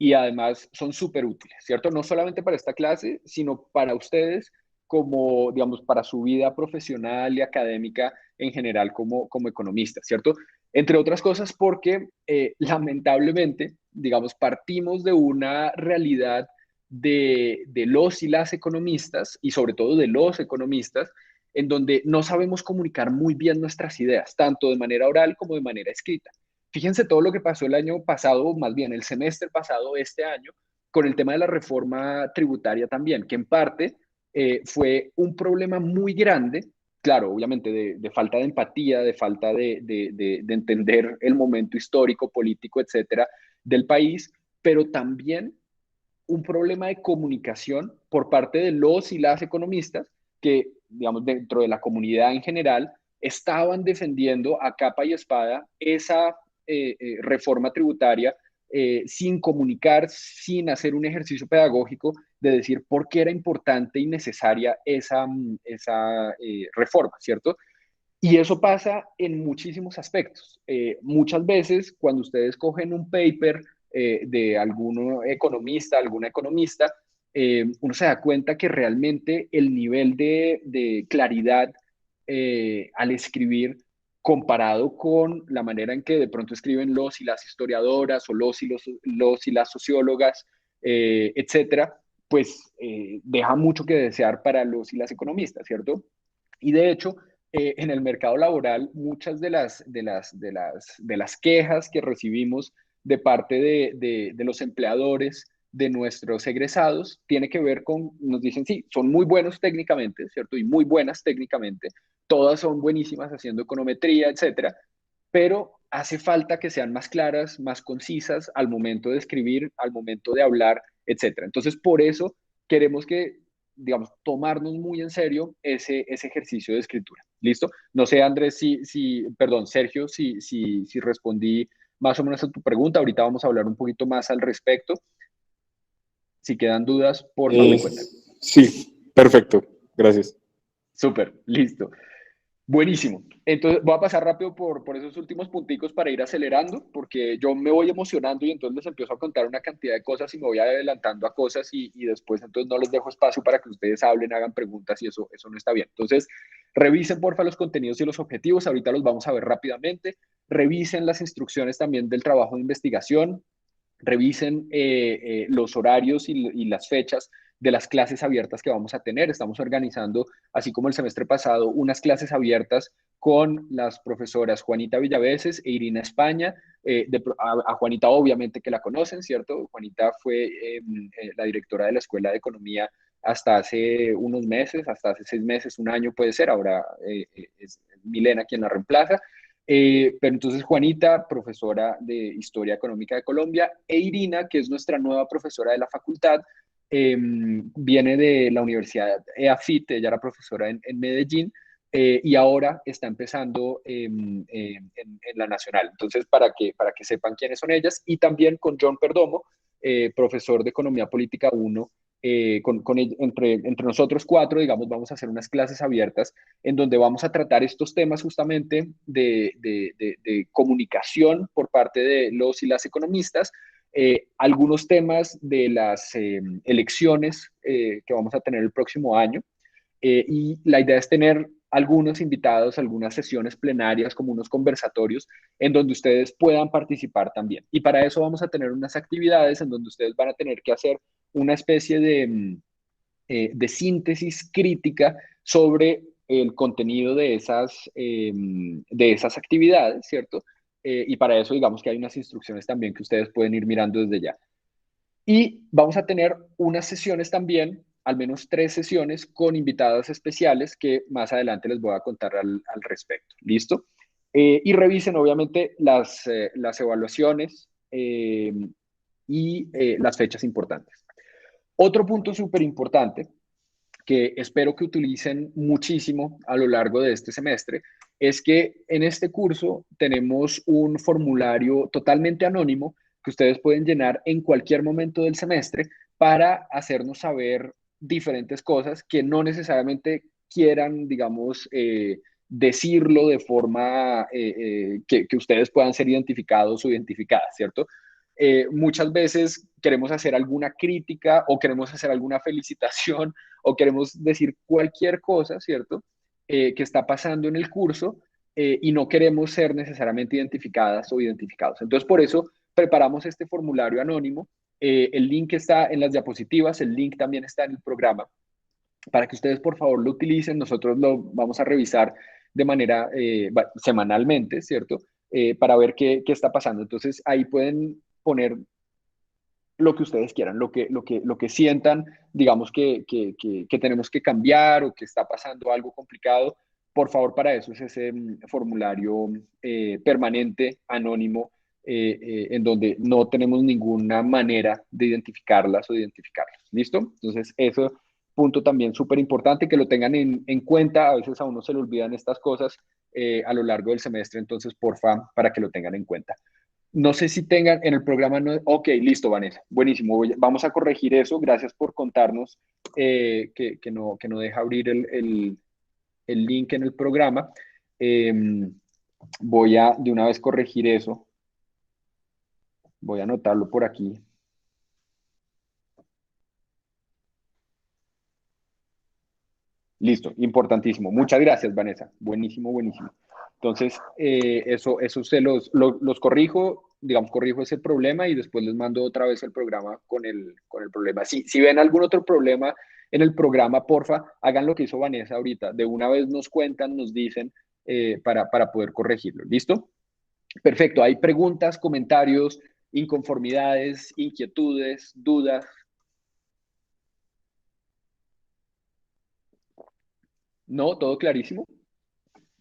Speaker 1: y además son súper útiles, ¿cierto? No solamente para esta clase, sino para ustedes como, digamos, para su vida profesional y académica en general como economistas, ¿cierto? Entre otras cosas porque lamentablemente, digamos, partimos de una realidad de los y las economistas, y sobre todo de los economistas, en donde no sabemos comunicar muy bien nuestras ideas, tanto de manera oral como de manera escrita. Fíjense todo lo que pasó el año pasado, más bien el semestre pasado, este año, con el tema de la reforma tributaria también, que en parte fue un problema muy grande, claro, obviamente de falta de empatía, de falta de entender el momento histórico, político, etcétera, del país, pero también un problema de comunicación por parte de los y las economistas que, digamos, dentro de la comunidad en general, estaban defendiendo a capa y espada esa reforma tributaria sin comunicar, sin hacer un ejercicio pedagógico de decir por qué era importante y necesaria esa reforma, ¿cierto? Y eso pasa en muchísimos aspectos. Muchas veces cuando ustedes cogen un paper de algún economista, alguna economista, uno se da cuenta que realmente el nivel de claridad al escribir comparado con la manera en que de pronto escriben los y las historiadoras o los y las sociólogas, etcétera, pues deja mucho que desear para los y las economistas, ¿cierto? Y de hecho, en el mercado laboral, muchas de las quejas que recibimos de parte de los empleadores de nuestros egresados tiene que ver con, nos dicen, sí, son muy buenos técnicamente, ¿cierto? Y muy buenas técnicamente, todas son buenísimas haciendo econometría, etcétera, pero hace falta que sean más claras, más concisas al momento de escribir, al momento de hablar, etcétera. Entonces, por eso queremos que, digamos, tomarnos muy en serio ese ejercicio de escritura. ¿Listo? No sé, Andrés, perdón, Sergio, si respondí más o menos a tu pregunta. Ahorita vamos a hablar un poquito más al respecto. Si quedan dudas, porfa, me cuentan.
Speaker 5: Sí, perfecto. Gracias.
Speaker 1: Súper, listo. Buenísimo. Entonces voy a pasar rápido por esos últimos punticos para ir acelerando, porque yo me voy emocionando y entonces les empiezo a contar una cantidad de cosas y me voy adelantando a cosas y después entonces no les dejo espacio para que ustedes hablen, hagan preguntas y eso no está bien. Entonces, revisen porfa los contenidos y los objetivos, ahorita los vamos a ver rápidamente. Revisen las instrucciones también del trabajo de investigación, revisen los horarios y las fechas de las clases abiertas que vamos a tener. Estamos organizando, así como el semestre pasado, unas clases abiertas con las profesoras Juanita Villaveses e Irina España. A Juanita obviamente que la conocen, ¿cierto? Juanita fue la directora de la Escuela de Economía hasta hace unos meses, hasta hace 6 meses, un año puede ser, ahora es Milena quien la reemplaza. Pero entonces Juanita, profesora de Historia Económica de Colombia, e Irina, que es nuestra nueva profesora de la facultad, viene de la Universidad EAFIT, ella era profesora en Medellín, y ahora está empezando en la Nacional. Entonces, para que sepan quiénes son ellas, y también con John Perdomo, profesor de Economía Política 1, entre nosotros cuatro, digamos, vamos a hacer unas clases abiertas en donde vamos a tratar estos temas justamente de comunicación por parte de los y las economistas, algunos temas de las elecciones que vamos a tener el próximo año, y la idea es tener algunos invitados, algunas sesiones plenarias, como unos conversatorios, en donde ustedes puedan participar también. Y para eso vamos a tener unas actividades en donde ustedes van a tener que hacer una especie de síntesis crítica sobre el contenido de esas actividades, ¿cierto? Y para eso, digamos que hay unas instrucciones también que ustedes pueden ir mirando desde ya. Y vamos a tener unas sesiones también, al menos 3 sesiones, con invitadas especiales que más adelante les voy a contar al respecto. ¿Listo? Y revisen, obviamente, las evaluaciones y las fechas importantes. Otro punto súper importante que espero que utilicen muchísimo a lo largo de este semestre es que en este curso tenemos un formulario totalmente anónimo que ustedes pueden llenar en cualquier momento del semestre para hacernos saber diferentes cosas que no necesariamente quieran, digamos, decirlo de forma que ustedes puedan ser identificados o identificadas, ¿cierto? muchas veces queremos hacer alguna crítica o queremos hacer alguna felicitación o queremos decir cualquier cosa, ¿cierto? Que está pasando en el curso y no queremos ser necesariamente identificadas o identificados. Entonces, por eso preparamos este formulario anónimo. El link está en las diapositivas, el link también está en el programa, para que ustedes por favor lo utilicen. Nosotros lo vamos a revisar de manera semanalmente, ¿cierto? Para ver qué está pasando. Entonces ahí pueden poner lo que ustedes quieran, lo que sientan, digamos que tenemos que cambiar o que está pasando algo complicado. Por favor, para eso es ese formulario permanente, anónimo, en donde no tenemos ninguna manera de identificarlas o de identificarlos. ¿Listo? Entonces, eso punto también súper importante, que lo tengan en cuenta. A veces a uno se le olvidan estas cosas a lo largo del semestre, entonces, porfa, para que lo tengan en cuenta. No sé si tengan en el programa. No, ok, listo, Vanessa. Buenísimo. Vamos a corregir eso. Gracias por contarnos que no deja abrir el link en el programa. Voy a de una vez corregir eso. Voy a anotarlo por aquí. Listo, importantísimo. Muchas gracias, Vanessa. Buenísimo, buenísimo. Entonces, eso se los corrijo, digamos, corrijo ese problema y después les mando otra vez el programa con el problema. Si ven algún otro problema en el programa, porfa, hagan lo que hizo Vanessa ahorita. De una vez nos cuentan, nos dicen para poder corregirlo. ¿Listo? Perfecto. ¿Hay preguntas, comentarios, inconformidades, inquietudes, dudas? ¿No? ¿Todo clarísimo?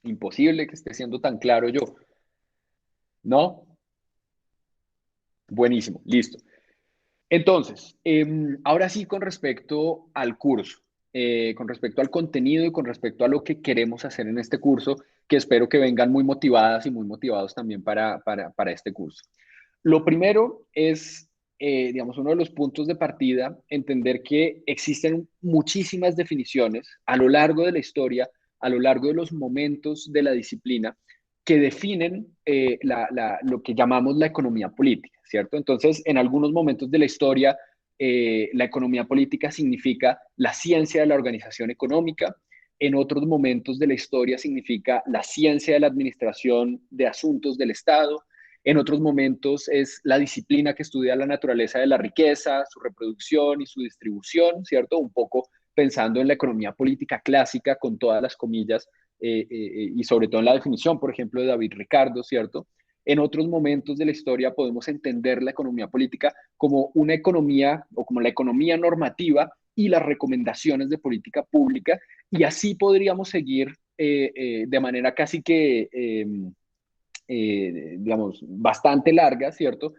Speaker 1: Imposible que esté siendo tan claro yo. ¿No? Buenísimo, listo. Entonces, ahora sí con respecto al curso, con respecto al contenido y con respecto a lo que queremos hacer en este curso, que espero que vengan muy motivadas y muy motivados también para este curso. Lo primero es, digamos, uno de los puntos de partida, entender que existen muchísimas definiciones a lo largo de la historia, a lo largo de los momentos de la disciplina, que definen lo que llamamos la economía política, ¿cierto? Entonces, en algunos momentos de la historia, la economía política significa la ciencia de la organización económica. En otros momentos de la historia significa la ciencia de la administración de asuntos del Estado. En otros momentos es la disciplina que estudia la naturaleza de la riqueza, su reproducción y su distribución, ¿cierto? Un poco pensando en la economía política clásica con todas las comillas y sobre todo en la definición, por ejemplo, de David Ricardo, ¿cierto? En otros momentos de la historia podemos entender la economía política como una economía o como la economía normativa y las recomendaciones de política pública, y así podríamos seguir de manera casi que, digamos, bastante larga, ¿cierto?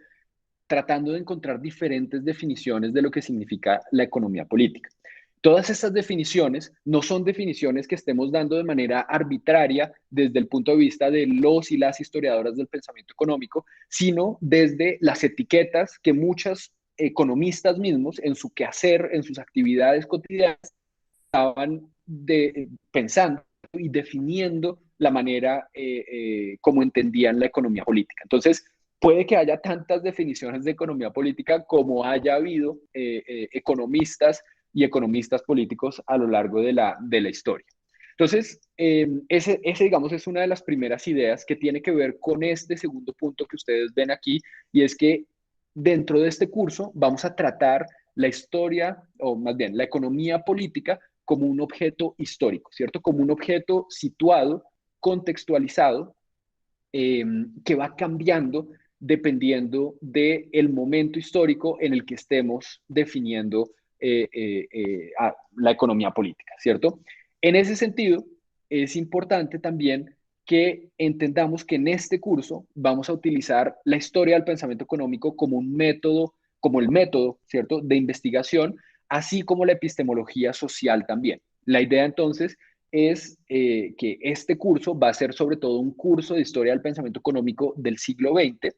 Speaker 1: Tratando de encontrar diferentes definiciones de lo que significa la economía política. Todas estas definiciones no son definiciones que estemos dando de manera arbitraria desde el punto de vista de los y las historiadoras del pensamiento económico, sino desde las etiquetas que muchos economistas mismos en su quehacer, en sus actividades cotidianas, estaban pensando y definiendo la manera como entendían la economía política. Entonces, puede que haya tantas definiciones de economía política como haya habido economistas y economistas políticos a lo largo de la historia. Entonces, ese, digamos, es una de las primeras ideas que tiene que ver con este segundo punto que ustedes ven aquí, y es que dentro de este curso vamos a tratar la historia, o más bien la economía política, como un objeto histórico, ¿cierto? Como un objeto situado, contextualizado, que va cambiando dependiendo del momento histórico en el que estemos definiendo la economía política, ¿cierto? En ese sentido, es importante también que entendamos que en este curso vamos a utilizar la historia del pensamiento económico como un método, como el método, ¿cierto?, de investigación, así como la epistemología social también. La idea entonces es que este curso va a ser sobre todo un curso de historia del pensamiento económico del siglo XX,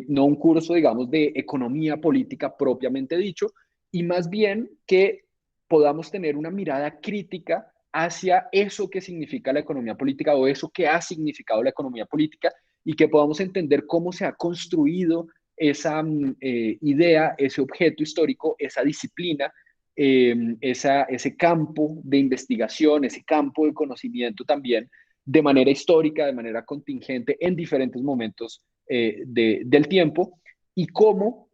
Speaker 1: no un curso, digamos, de economía política propiamente dicho, y más bien que podamos tener una mirada crítica hacia eso que significa la economía política o eso que ha significado la economía política, y que podamos entender cómo se ha construido esa idea, ese objeto histórico, esa disciplina, ese campo de investigación, ese campo de conocimiento también, de manera histórica, de manera contingente, en diferentes momentos del tiempo, y cómo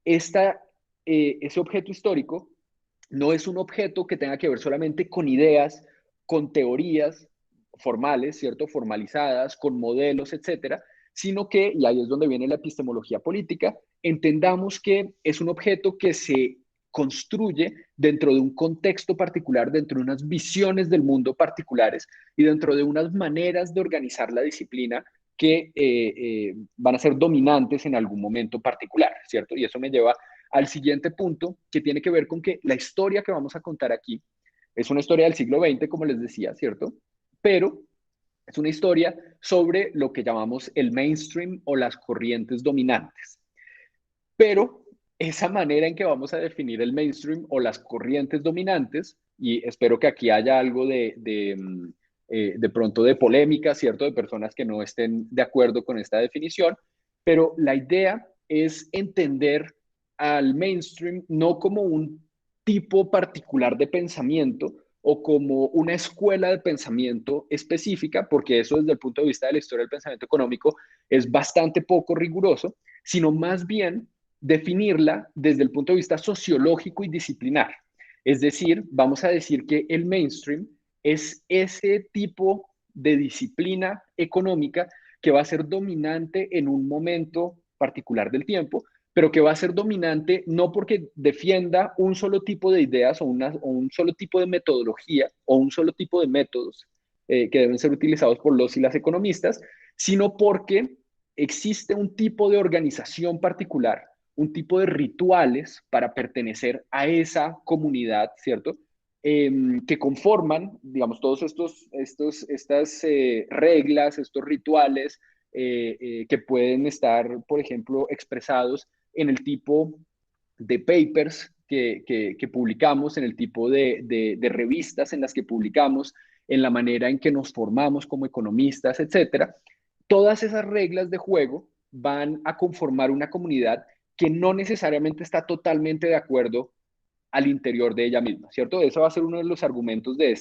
Speaker 1: ese objeto histórico no es un objeto que tenga que ver solamente con ideas, con teorías formales, ¿cierto? Formalizadas, con modelos, etcétera, sino que, y ahí es donde viene la epistemología política, entendamos que es un objeto que se construye dentro de un contexto particular, dentro de unas visiones del mundo particulares y dentro de unas maneras de organizar la disciplina que van a ser dominantes en algún momento particular, ¿cierto? Y eso me lleva al siguiente punto, que tiene que ver con que la historia que vamos a contar aquí es una historia del siglo XX, como les decía, ¿cierto? Pero es una historia sobre lo que llamamos el mainstream o las corrientes dominantes. Pero esa manera en que vamos a definir el mainstream o las corrientes dominantes, y espero que aquí haya algo de pronto de polémica, ¿cierto? De personas que no estén de acuerdo con esta definición, pero la idea es entender al mainstream no como un tipo particular de pensamiento o como una escuela de pensamiento específica, porque eso desde el punto de vista de la historia del pensamiento económico es bastante poco riguroso, sino más bien definirla desde el punto de vista sociológico y disciplinar. Es decir, vamos a decir que el mainstream es ese tipo de disciplina económica que va a ser dominante en un momento particular del tiempo, pero que va a ser dominante no porque defienda un solo tipo de ideas o un solo tipo de metodología o un solo tipo de métodos que deben ser utilizados por los y las economistas, sino porque existe un tipo de organización particular, un tipo de rituales para pertenecer a esa comunidad, ¿cierto? Que conforman, digamos, todos estas reglas, estos rituales que pueden estar, por ejemplo, expresados en el tipo de papers que publicamos, en el tipo de revistas en las que publicamos, en la manera en que nos formamos como economistas, etcétera. Todas esas reglas de juego van a conformar una comunidad que no necesariamente está totalmente de acuerdo al interior de ella misma, ¿cierto? Eso va a ser uno de los argumentos de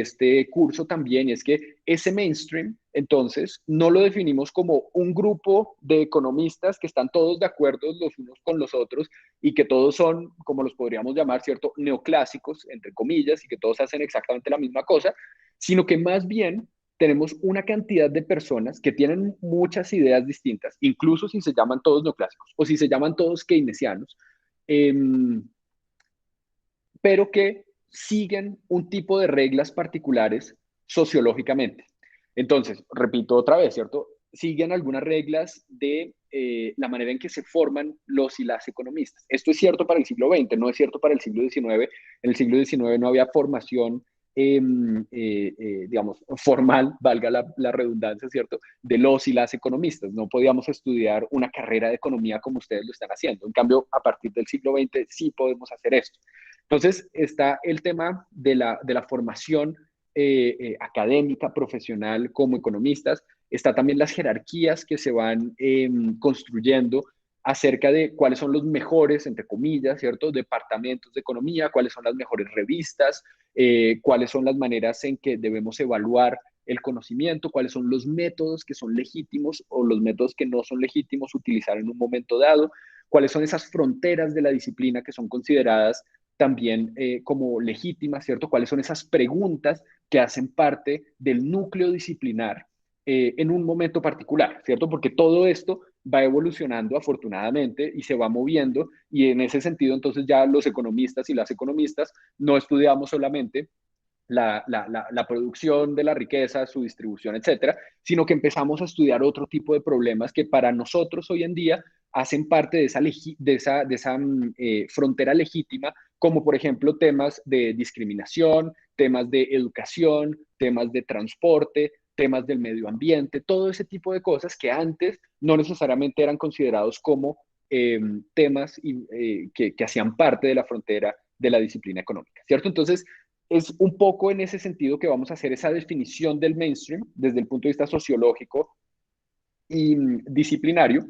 Speaker 1: este curso también, y es que ese mainstream, entonces, no lo definimos como un grupo de economistas que están todos de acuerdo los unos con los otros y que todos son, como los podríamos llamar, ¿cierto? Neoclásicos, entre comillas, y que todos hacen exactamente la misma cosa, sino que más bien tenemos una cantidad de personas que tienen muchas ideas distintas, incluso si se llaman todos neoclásicos o si se llaman todos keynesianos, eh, pero que siguen un tipo de reglas particulares sociológicamente. Entonces, repito otra vez, ¿cierto? Siguen algunas reglas de la manera en que se forman los y las economistas. Esto es cierto para el siglo XX, no es cierto para el siglo XIX. En el siglo XIX no había formación, digamos, formal, valga la redundancia, ¿cierto?, de los y las economistas. No podíamos estudiar una carrera de economía como ustedes lo están haciendo. En cambio, a partir del siglo XX sí podemos hacer esto. Entonces, está el tema de la formación académica, profesional como economistas. Está también las jerarquías que se van construyendo acerca de cuáles son los mejores, entre comillas, ¿cierto?, departamentos de economía, cuáles son las mejores revistas, cuáles son las maneras en que debemos evaluar el conocimiento, cuáles son los métodos que son legítimos o los métodos que no son legítimos utilizar en un momento dado, cuáles son esas fronteras de la disciplina que son consideradas también como legítimas, ¿cierto? ¿Cuáles son esas preguntas que hacen parte del núcleo disciplinar en un momento particular, ¿cierto? Porque todo esto va evolucionando afortunadamente y se va moviendo, y en ese sentido entonces ya los economistas y las economistas no estudiamos solamente la producción de la riqueza, su distribución, etcétera, sino que empezamos a estudiar otro tipo de problemas que para nosotros hoy en día hacen parte de esa frontera legítima, como por ejemplo temas de discriminación, temas de educación, temas de transporte, temas del medio ambiente, todo ese tipo de cosas que antes no necesariamente eran considerados como temas que hacían parte de la frontera de la disciplina económica, ¿cierto? Entonces, es un poco en ese sentido que vamos a hacer esa definición del mainstream desde el punto de vista sociológico y disciplinario.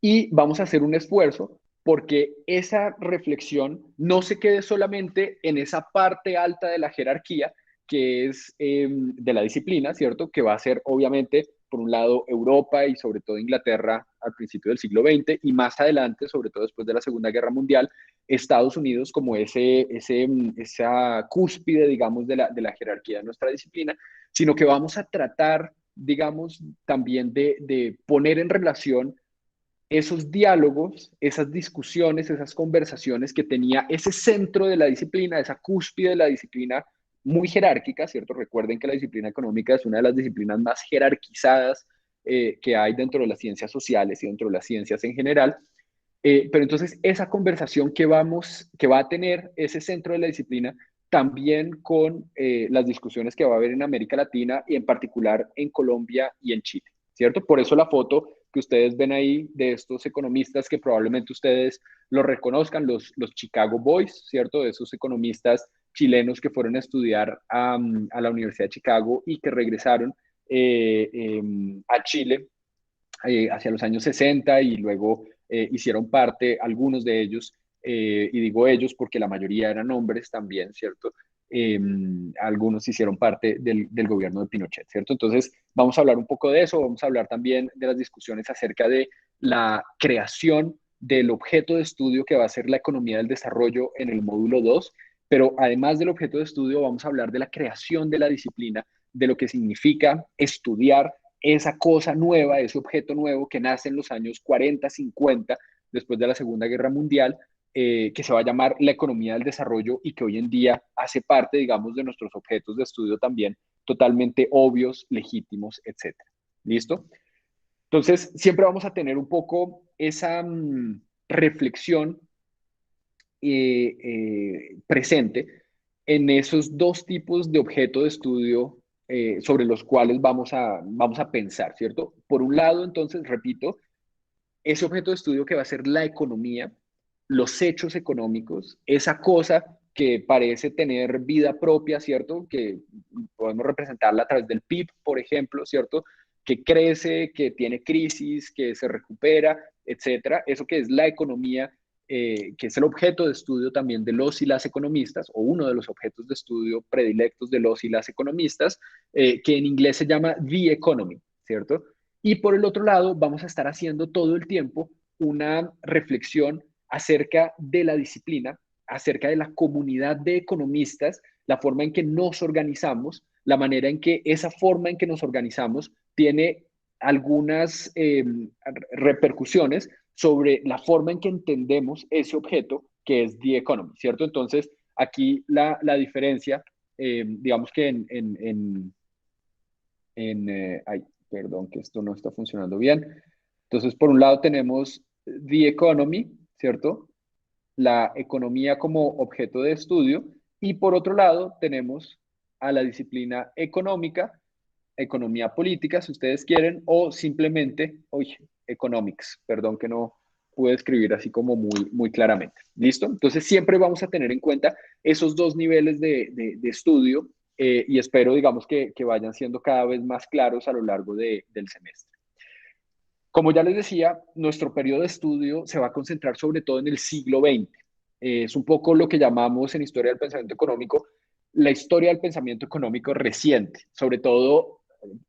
Speaker 1: y vamos a hacer un esfuerzo porque esa reflexión no se quede solamente en esa parte alta de la jerarquía, que es de la disciplina, ¿cierto? Que va a ser obviamente, por un lado, Europa y sobre todo Inglaterra al principio del siglo XX y más adelante, sobre todo después de la Segunda Guerra Mundial, Estados Unidos como esa cúspide, digamos, de la jerarquía de nuestra disciplina, sino que vamos a tratar, digamos, también de poner en relación esos diálogos, esas discusiones, esas conversaciones que tenía ese centro de la disciplina, esa cúspide de la disciplina muy jerárquica, ¿cierto? Recuerden que la disciplina económica es una de las disciplinas más jerarquizadas que hay dentro de las ciencias sociales y dentro de las ciencias en general. Pero entonces esa conversación que va a tener ese centro de la disciplina también con las discusiones que va a haber en América Latina y en particular en Colombia y en Chile, ¿cierto? Por eso la foto que ustedes ven ahí de estos economistas que probablemente ustedes los reconozcan, los Chicago Boys, ¿cierto? De esos economistas chilenos que fueron a estudiar a la Universidad de Chicago y que regresaron a Chile hacia los años 60 y luego hicieron parte, algunos de ellos, y digo ellos porque la mayoría eran hombres también, ¿cierto? Algunos hicieron parte del gobierno de Pinochet, ¿cierto? Entonces, vamos a hablar un poco de eso, vamos a hablar también de las discusiones acerca de la creación del objeto de estudio que va a ser la economía del desarrollo en el módulo 2, pero además del objeto de estudio vamos a hablar de la creación de la disciplina, de lo que significa estudiar esa cosa nueva, ese objeto nuevo que nace en los años 40, 50, después de la Segunda Guerra Mundial, que se va a llamar la economía del desarrollo y que hoy en día hace parte, digamos, de nuestros objetos de estudio también, totalmente obvios, legítimos, etcétera. ¿Listo? Entonces, siempre vamos a tener un poco esa reflexión presente en esos dos tipos de objeto de estudio sobre los cuales vamos a pensar, ¿cierto? Por un lado, entonces, repito, ese objeto de estudio que va a ser la economía, los hechos económicos, esa cosa que parece tener vida propia, ¿cierto? Que podemos representarla a través del PIB, por ejemplo, ¿cierto? Que crece, que tiene crisis, que se recupera, etcétera. Eso que es la economía, que es el objeto de estudio también de los y las economistas, o uno de los objetos de estudio predilectos de los y las economistas, que en inglés se llama The Economy, ¿cierto? Y por el otro lado, vamos a estar haciendo todo el tiempo una reflexión acerca de la disciplina, acerca de la comunidad de economistas, la forma en que nos organizamos, la manera en que esa forma en que nos organizamos tiene algunas repercusiones sobre la forma en que entendemos ese objeto que es The Economy, ¿cierto? Entonces, aquí la diferencia, digamos que ay, perdón, que esto no está funcionando bien. Entonces, por un lado tenemos The Economy, ¿cierto? La economía como objeto de estudio, y por otro lado tenemos a la disciplina económica, economía política, si ustedes quieren, o simplemente, oye, economics, perdón que no pude escribir así como muy claramente. ¿Listo? Entonces siempre vamos a tener en cuenta esos dos niveles de estudio y espero, digamos, que vayan siendo cada vez más claros a lo largo del semestre. Como ya les decía, nuestro periodo de estudio se va a concentrar sobre todo en el siglo XX. Es un poco lo que llamamos en historia del pensamiento económico la historia del pensamiento económico reciente, sobre todo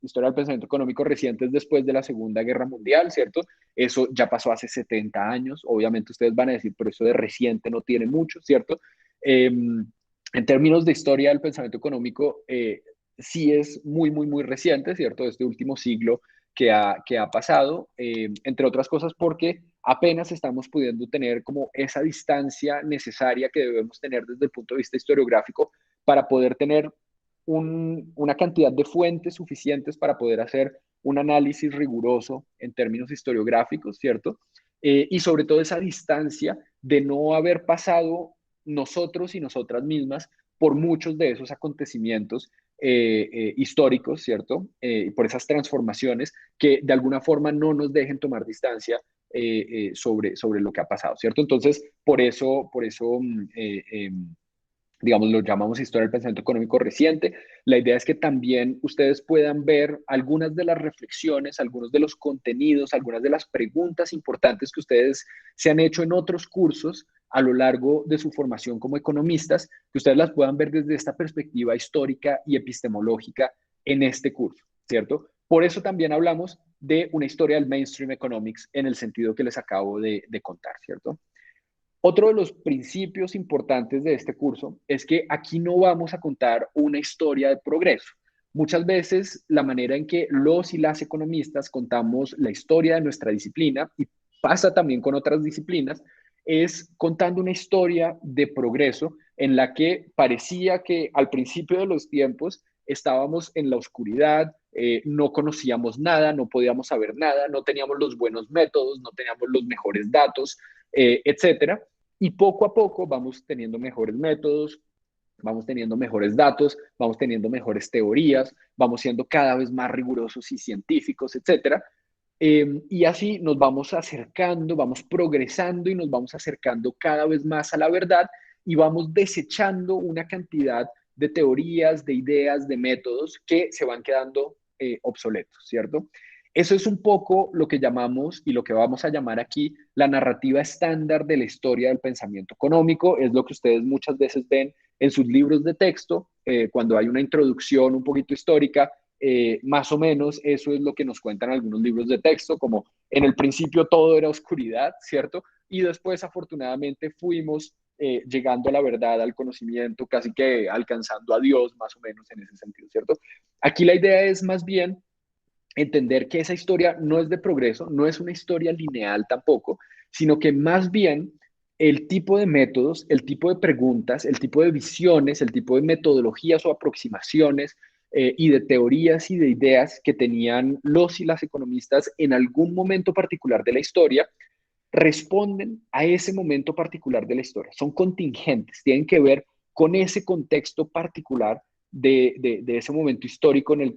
Speaker 1: historia del pensamiento económico reciente es después de la Segunda Guerra Mundial, ¿cierto? Eso ya pasó hace 70 años, obviamente ustedes van a decir, pero eso de reciente no tiene mucho, ¿cierto? En términos de historia del pensamiento económico, sí es muy reciente, ¿cierto? Este último siglo que ha pasado, entre otras cosas porque apenas estamos pudiendo tener como esa distancia necesaria que debemos tener desde el punto de vista historiográfico para poder tener una cantidad de fuentes suficientes para poder hacer un análisis riguroso en términos historiográficos, ¿cierto? Y sobre todo esa distancia de no haber pasado nosotros y nosotras mismas por muchos de esos acontecimientos históricos, ¿cierto? Por esas transformaciones que de alguna forma no nos dejen tomar distancia sobre lo que ha pasado, ¿cierto? Entonces, por eso digamos, lo llamamos historia del pensamiento económico reciente. La idea es que también ustedes puedan ver algunas de las reflexiones, algunos de los contenidos, algunas de las preguntas importantes que ustedes se han hecho en otros cursos a lo largo de su formación como economistas, que ustedes las puedan ver desde esta perspectiva histórica y epistemológica en este curso, ¿cierto? Por eso también hablamos de una historia del mainstream economics en el sentido que les acabo de contar, ¿cierto? Otro de los principios importantes de este curso es que aquí no vamos a contar una historia de progreso. Muchas veces la manera en que los y las economistas contamos la historia de nuestra disciplina, y pasa también con otras disciplinas, es contando una historia de progreso en la que parecía que al principio de los tiempos estábamos en la oscuridad, no conocíamos nada, no podíamos saber nada, no teníamos los buenos métodos, no teníamos los mejores datos, etcétera. Y poco a poco vamos teniendo mejores métodos, vamos teniendo mejores datos, vamos teniendo mejores teorías, vamos siendo cada vez más rigurosos y científicos, etcétera. Y así nos vamos acercando, vamos progresando y nos vamos acercando cada vez más a la verdad y vamos desechando una cantidad de teorías, de ideas, de métodos que se van quedando obsoletos, ¿cierto? Eso es un poco lo que llamamos y lo que vamos a llamar aquí la narrativa estándar de la historia del pensamiento económico. Es lo que ustedes muchas veces ven en sus libros de texto, cuando hay una introducción un poquito histórica, más o menos eso es lo que nos cuentan algunos libros de texto, como en el principio todo era oscuridad, ¿cierto? Y después afortunadamente fuimos llegando a la verdad, al conocimiento, casi que alcanzando a Dios, más o menos en ese sentido, ¿cierto? Aquí la idea es más bien entender que esa historia no es de progreso, no es una historia lineal tampoco, sino que más bien el tipo de métodos, el tipo de preguntas, el tipo de visiones, el tipo de metodologías o aproximaciones y de teorías y de ideas que tenían los y las economistas en algún momento particular de la historia, responden a ese momento particular de la historia. Son contingentes, tienen que ver con ese contexto particular de ese momento histórico en el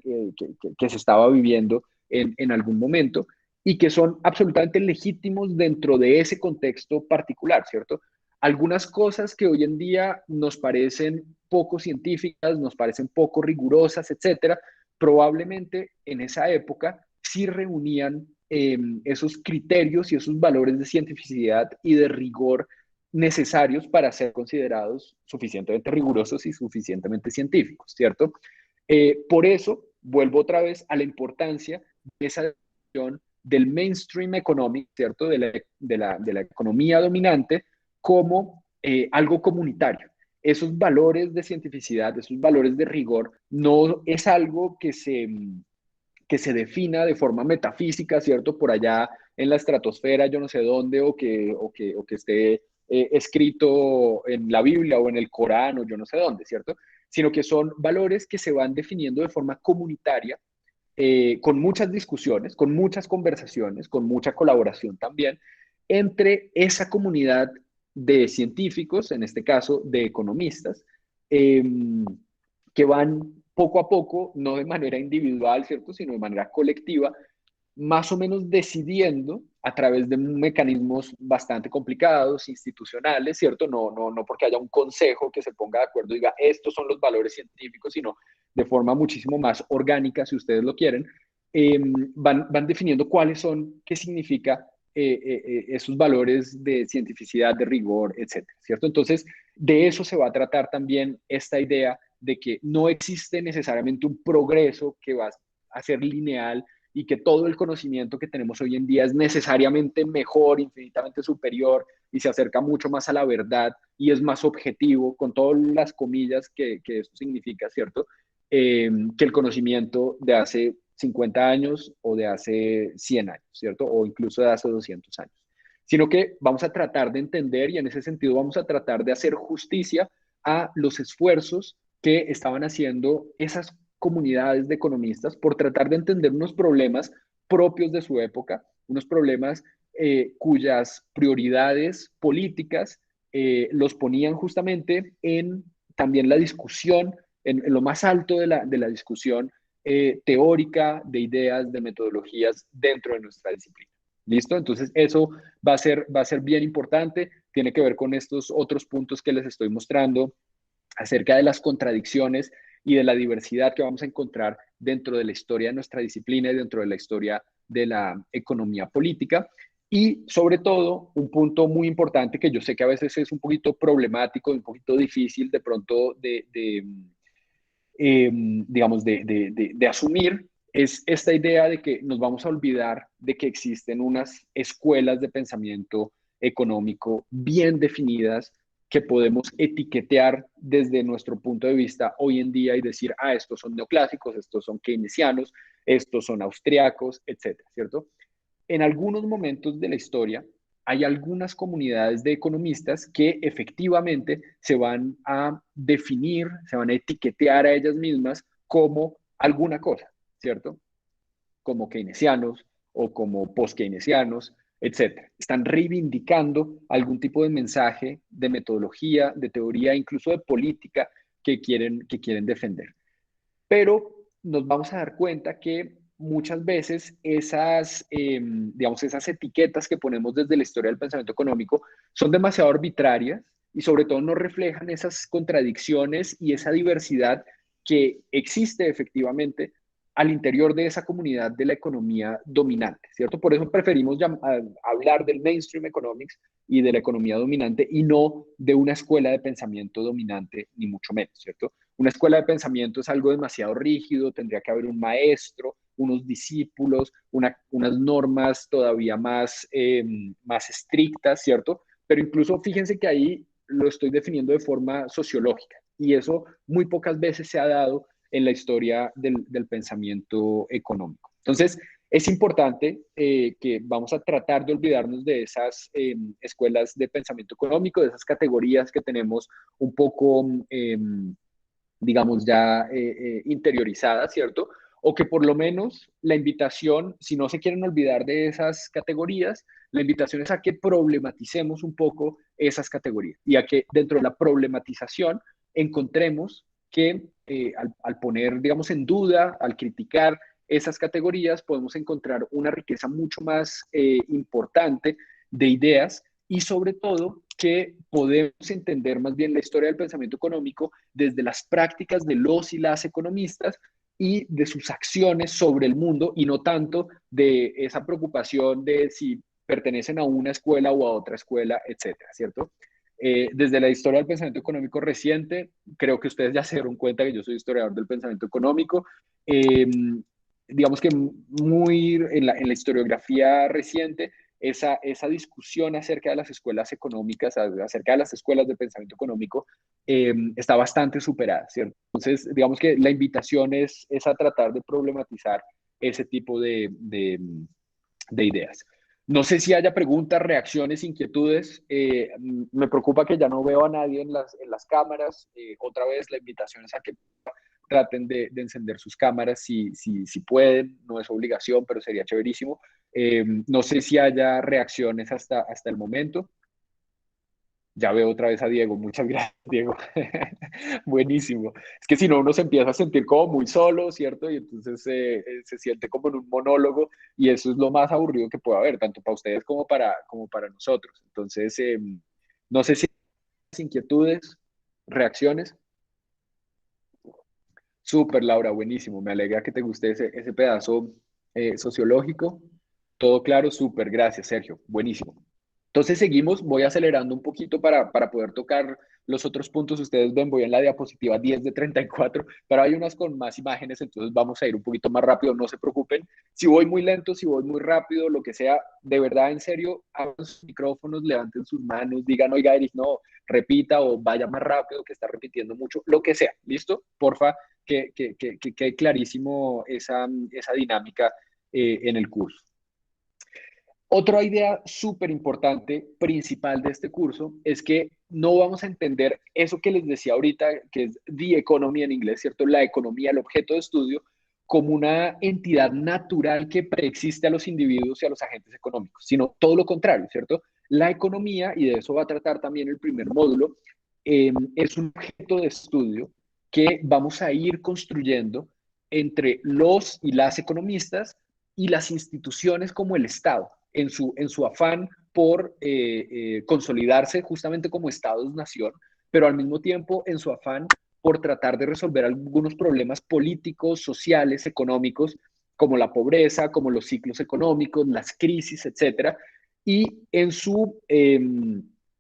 Speaker 1: que se estaba viviendo en algún momento y que son absolutamente legítimos dentro de ese contexto particular, ¿cierto? Algunas cosas que hoy en día nos parecen poco científicas, nos parecen poco rigurosas, etcétera, probablemente en esa época sí reunían esos criterios y esos valores de cientificidad y de rigor necesarios para ser considerados suficientemente rigurosos y suficientemente científicos, ¿cierto? Por eso, vuelvo otra vez a la importancia de esa definición del mainstream economic, ¿cierto? De la economía dominante como algo comunitario. Esos valores de cientificidad, esos valores de rigor, no es algo que se defina de forma metafísica, ¿cierto? Por allá en la estratosfera, yo no sé dónde, o que esté escrito en la Biblia o en el Corán o yo no sé dónde, ¿cierto? Sino que son valores que se van definiendo de forma comunitaria, con muchas discusiones, con muchas conversaciones, con mucha colaboración también entre esa comunidad de científicos, en este caso de economistas, eh, que van poco a poco, no de manera individual, ¿cierto?, sino de manera colectiva, más o menos decidiendo a través de mecanismos bastante complicados, institucionales, ¿cierto? No porque haya un consejo que se ponga de acuerdo y diga, estos son los valores científicos, sino de forma muchísimo más orgánica, si ustedes lo quieren, van definiendo cuáles son, qué significa esos valores de cientificidad, de rigor, etcétera, ¿cierto? Entonces, de eso se va a tratar también esta idea de que no existe necesariamente un progreso que va a ser lineal y que todo el conocimiento que tenemos hoy en día es necesariamente mejor, infinitamente superior y se acerca mucho más a la verdad y es más objetivo, con todas las comillas que esto significa, ¿cierto? Que el conocimiento de hace 50 años o de hace 100 años, ¿cierto? O incluso de hace 200 años. Sino que vamos a tratar de entender y en ese sentido vamos a tratar de hacer justicia a los esfuerzos que estaban haciendo esas comunidades de economistas por tratar de entender unos problemas propios de su época, unos problemas cuyas prioridades políticas los ponían justamente en también la discusión, en lo más alto de la discusión teórica, de ideas, de metodologías dentro de nuestra disciplina. ¿Listo? Entonces eso va a ser bien importante, tiene que ver con estos otros puntos que les estoy mostrando acerca de las contradicciones y de la diversidad que vamos a encontrar dentro de la historia de nuestra disciplina y dentro de la historia de la economía política. Y sobre todo, un punto muy importante que yo sé que a veces es un poquito problemático, un poquito difícil de pronto digamos, de asumir, es esta idea de que nos vamos a olvidar de que existen unas escuelas de pensamiento económico bien definidas que podemos etiquetear desde nuestro punto de vista hoy en día y decir, ah, estos son neoclásicos, estos son keynesianos, estos son austriacos, etcétera, ¿cierto? En algunos momentos de la historia hay algunas comunidades de economistas que efectivamente se van a definir, se van a etiquetear a ellas mismas como alguna cosa, ¿cierto? Como keynesianos o como post-keynesianos, etcétera. Están reivindicando algún tipo de mensaje, de metodología, de teoría, incluso de política que quieren defender. Pero nos vamos a dar cuenta que muchas veces digamos, esas etiquetas que ponemos desde la historia del pensamiento económico son demasiado arbitrarias y sobre todo no reflejan esas contradicciones y esa diversidad que existe efectivamente al interior de esa comunidad de la economía dominante, ¿cierto? Por eso preferimos hablar del mainstream economics y de la economía dominante y no de una escuela de pensamiento dominante, ni mucho menos, ¿cierto? Una escuela de pensamiento es algo demasiado rígido, tendría que haber un maestro, unos discípulos, unas normas todavía más estrictas, ¿cierto? Pero incluso fíjense que ahí lo estoy definiendo de forma sociológica y eso muy pocas veces se ha dado en la historia del pensamiento económico. Entonces, es importante que vamos a tratar de olvidarnos de esas escuelas de pensamiento económico, de esas categorías que tenemos un poco digamos, ya interiorizada, ¿cierto? O que por lo menos la invitación, si no se quieren olvidar de esas categorías, la invitación es a que problematicemos un poco esas categorías y a que dentro de la problematización encontremos que al poner, digamos, en duda, al criticar esas categorías, podemos encontrar una riqueza mucho más importante de ideas y sobre todo que podemos entender más bien la historia del pensamiento económico desde las prácticas de los y las economistas y de sus acciones sobre el mundo y no tanto de esa preocupación de si pertenecen a una escuela o a otra escuela, etcétera, ¿cierto? Desde la historia del pensamiento económico reciente, creo que ustedes ya se dieron cuenta que yo soy historiador del pensamiento económico. Digamos que muy en la historiografía reciente, esa discusión acerca de las escuelas económicas, acerca de las escuelas de pensamiento económico, está bastante superada, ¿cierto? Entonces, digamos que la invitación es a tratar de problematizar ese tipo de ideas. No sé si haya preguntas, reacciones, inquietudes. Me preocupa que ya no veo a nadie en las cámaras. Otra vez, la invitación es a que traten de encender sus cámaras si pueden. No es obligación, pero sería chéverísimo. No sé si haya reacciones hasta el momento. Ya veo otra vez a Diego. Muchas gracias, Diego. Buenísimo. Es que si no, uno se empieza a sentir como muy solo, ¿cierto? Y entonces se siente como en un monólogo y eso es lo más aburrido que puede haber, tanto para ustedes como para nosotros. Entonces, no sé si hay inquietudes, reacciones. Súper, Laura, buenísimo. Me alegra que te guste ese pedazo sociológico. Todo claro, súper. Gracias, Sergio. Buenísimo. Entonces seguimos, voy acelerando un poquito para poder tocar los otros puntos. Ustedes ven, voy en la diapositiva 10 de 34, pero hay unas con más imágenes, entonces vamos a ir un poquito más rápido, no se preocupen. Si voy muy lento, si voy muy rápido, lo que sea, de verdad, en serio, abran sus micrófonos, levanten sus manos, digan, oiga, Eric, no, repita o vaya más rápido, que está repitiendo mucho, lo que sea, ¿listo? Porfa, que quede clarísimo esa dinámica en el curso. Otra idea súper importante, principal de este curso, es que no vamos a entender eso que les decía ahorita, que es the economy en inglés, ¿cierto? La economía, el objeto de estudio, como una entidad natural que preexiste a los individuos y a los agentes económicos, sino todo lo contrario, ¿cierto? La economía, y de eso va a tratar también el primer módulo, es un objeto de estudio que vamos a ir construyendo entre los y las economistas y las instituciones como el Estado en su afán por consolidarse justamente como Estados-nación, pero al mismo tiempo en su afán por tratar de resolver algunos problemas políticos, sociales, económicos, como la pobreza, como los ciclos económicos, las crisis, etcétera, y en su,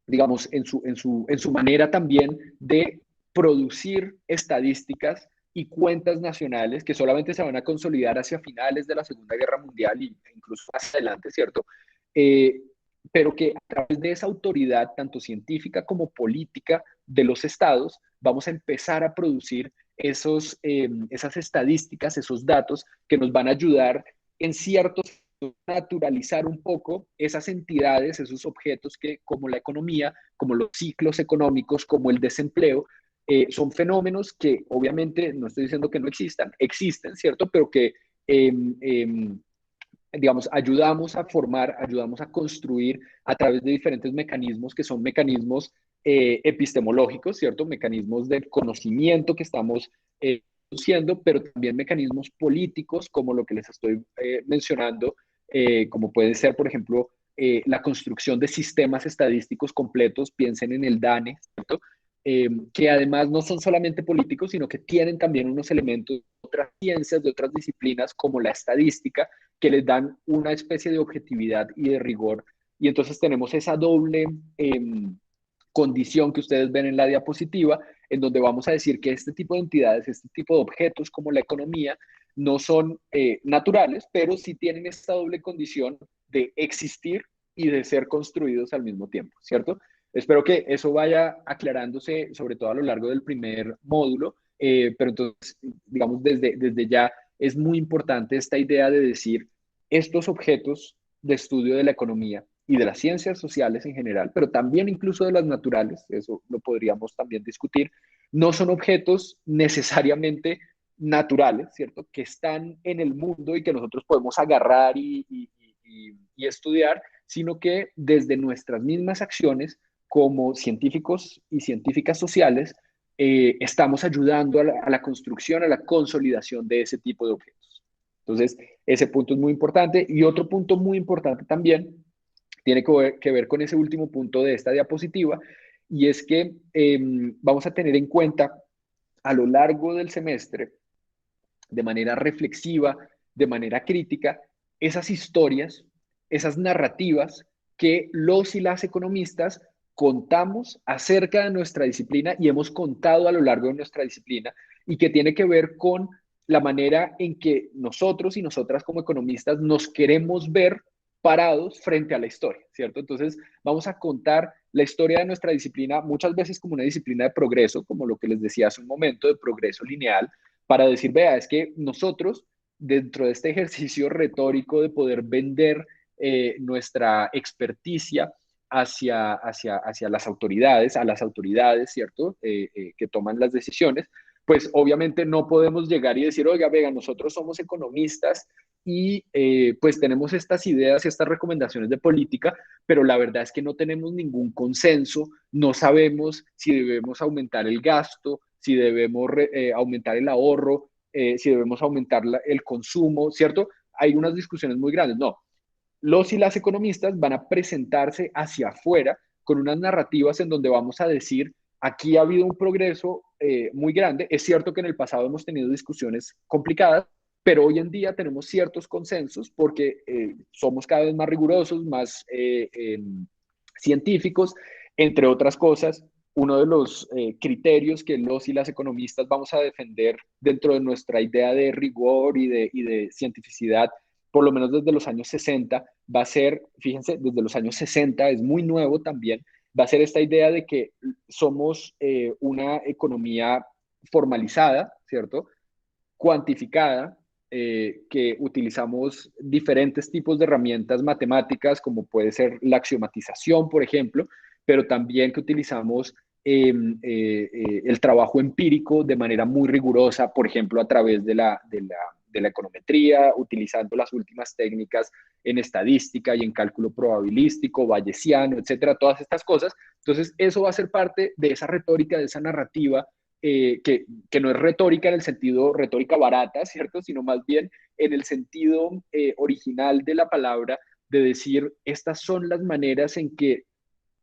Speaker 1: digamos, en su manera también de producir estadísticas y cuentas nacionales que solamente se van a consolidar hacia finales de la Segunda Guerra Mundial e incluso más adelante, ¿cierto? Eh, pero que a través de esa autoridad, tanto científica como política de los estados, vamos a empezar a producir esas estadísticas, esos datos que nos van a ayudar en ciertos naturalizar un poco esas entidades, esos objetos que, como la economía, como los ciclos económicos, como el desempleo, son fenómenos que obviamente, no estoy diciendo que no existan, existen, ¿cierto? Pero que, eh, eh, digamos, ayudamos a formar, ayudamos a construir a través de diferentes mecanismos que son mecanismos epistemológicos, ¿cierto? Mecanismos del conocimiento que estamos produciendo, pero también mecanismos políticos, como lo que les estoy mencionando, como puede ser, por ejemplo, la construcción de sistemas estadísticos completos, piensen en el DANE, ¿cierto? Que además no son solamente políticos, sino que tienen también unos elementos de otras ciencias, de otras disciplinas, como la estadística, que les dan una especie de objetividad y de rigor. Y entonces tenemos esa doble condición que ustedes ven en la diapositiva, en donde vamos a decir que este tipo de entidades, este tipo de objetos como la economía, no son naturales, pero sí tienen esta doble condición de existir y de ser construidos al mismo tiempo, ¿cierto? Espero que eso vaya aclarándose, sobre todo a lo largo del primer módulo, pero entonces, digamos, desde ya es muy importante esta idea de decir estos objetos de estudio de la economía y de las ciencias sociales en general, pero también incluso de las naturales, eso lo podríamos también discutir, no son objetos necesariamente naturales, ¿cierto? Que están en el mundo y que nosotros podemos agarrar y estudiar, sino que desde nuestras mismas acciones como científicos y científicas sociales, estamos ayudando a la construcción, a la consolidación de ese tipo de objetos. Entonces, ese punto es muy importante. Y otro punto muy importante también tiene que ver con ese último punto de esta diapositiva, y es que vamos a tener en cuenta a lo largo del semestre, de manera reflexiva, de manera crítica, esas historias, esas narrativas que los y las economistas contamos acerca de nuestra disciplina y hemos contado a lo largo de nuestra disciplina, y que tiene que ver con la manera en que nosotros y nosotras como economistas nos queremos ver parados frente a la historia, ¿cierto? Entonces vamos a contar la historia de nuestra disciplina muchas veces como una disciplina de progreso, como lo que les decía hace un momento, de progreso lineal, para decir, vea, es que nosotros, dentro de este ejercicio retórico de poder vender nuestra experticia hacia las autoridades, a las autoridades, ¿cierto?, que toman las decisiones, pues obviamente no podemos llegar y decir, oiga, venga, nosotros somos economistas y pues tenemos estas ideas y estas recomendaciones de política, pero la verdad es que no tenemos ningún consenso, no sabemos si debemos aumentar el gasto, si debemos aumentar el ahorro, si debemos aumentar el consumo, ¿cierto? Hay unas discusiones muy grandes. No, los y las economistas van a presentarse hacia afuera con unas narrativas en donde vamos a decir, aquí ha habido un progreso muy grande. Es cierto que en el pasado hemos tenido discusiones complicadas, pero hoy en día tenemos ciertos consensos porque somos cada vez más rigurosos, más científicos, entre otras cosas. Uno de los criterios que los y las economistas vamos a defender dentro de nuestra idea de rigor y de cientificidad, por lo menos desde los años 60, va a ser, fíjense, desde los años 60, es muy nuevo también, va a ser esta idea de que somos una economía formalizada, ¿cierto? Cuantificada, que utilizamos diferentes tipos de herramientas matemáticas, como puede ser la axiomatización, por ejemplo, pero también que utilizamos el trabajo empírico de manera muy rigurosa, por ejemplo, a través de la econometría, utilizando las últimas técnicas en estadística y en cálculo probabilístico, bayesiano, etcétera, todas estas cosas. Entonces, eso va a ser parte de esa retórica, de esa narrativa que no es retórica en el sentido retórica barata, ¿cierto? Sino más bien en el sentido original de la palabra, de decir, estas son las maneras en que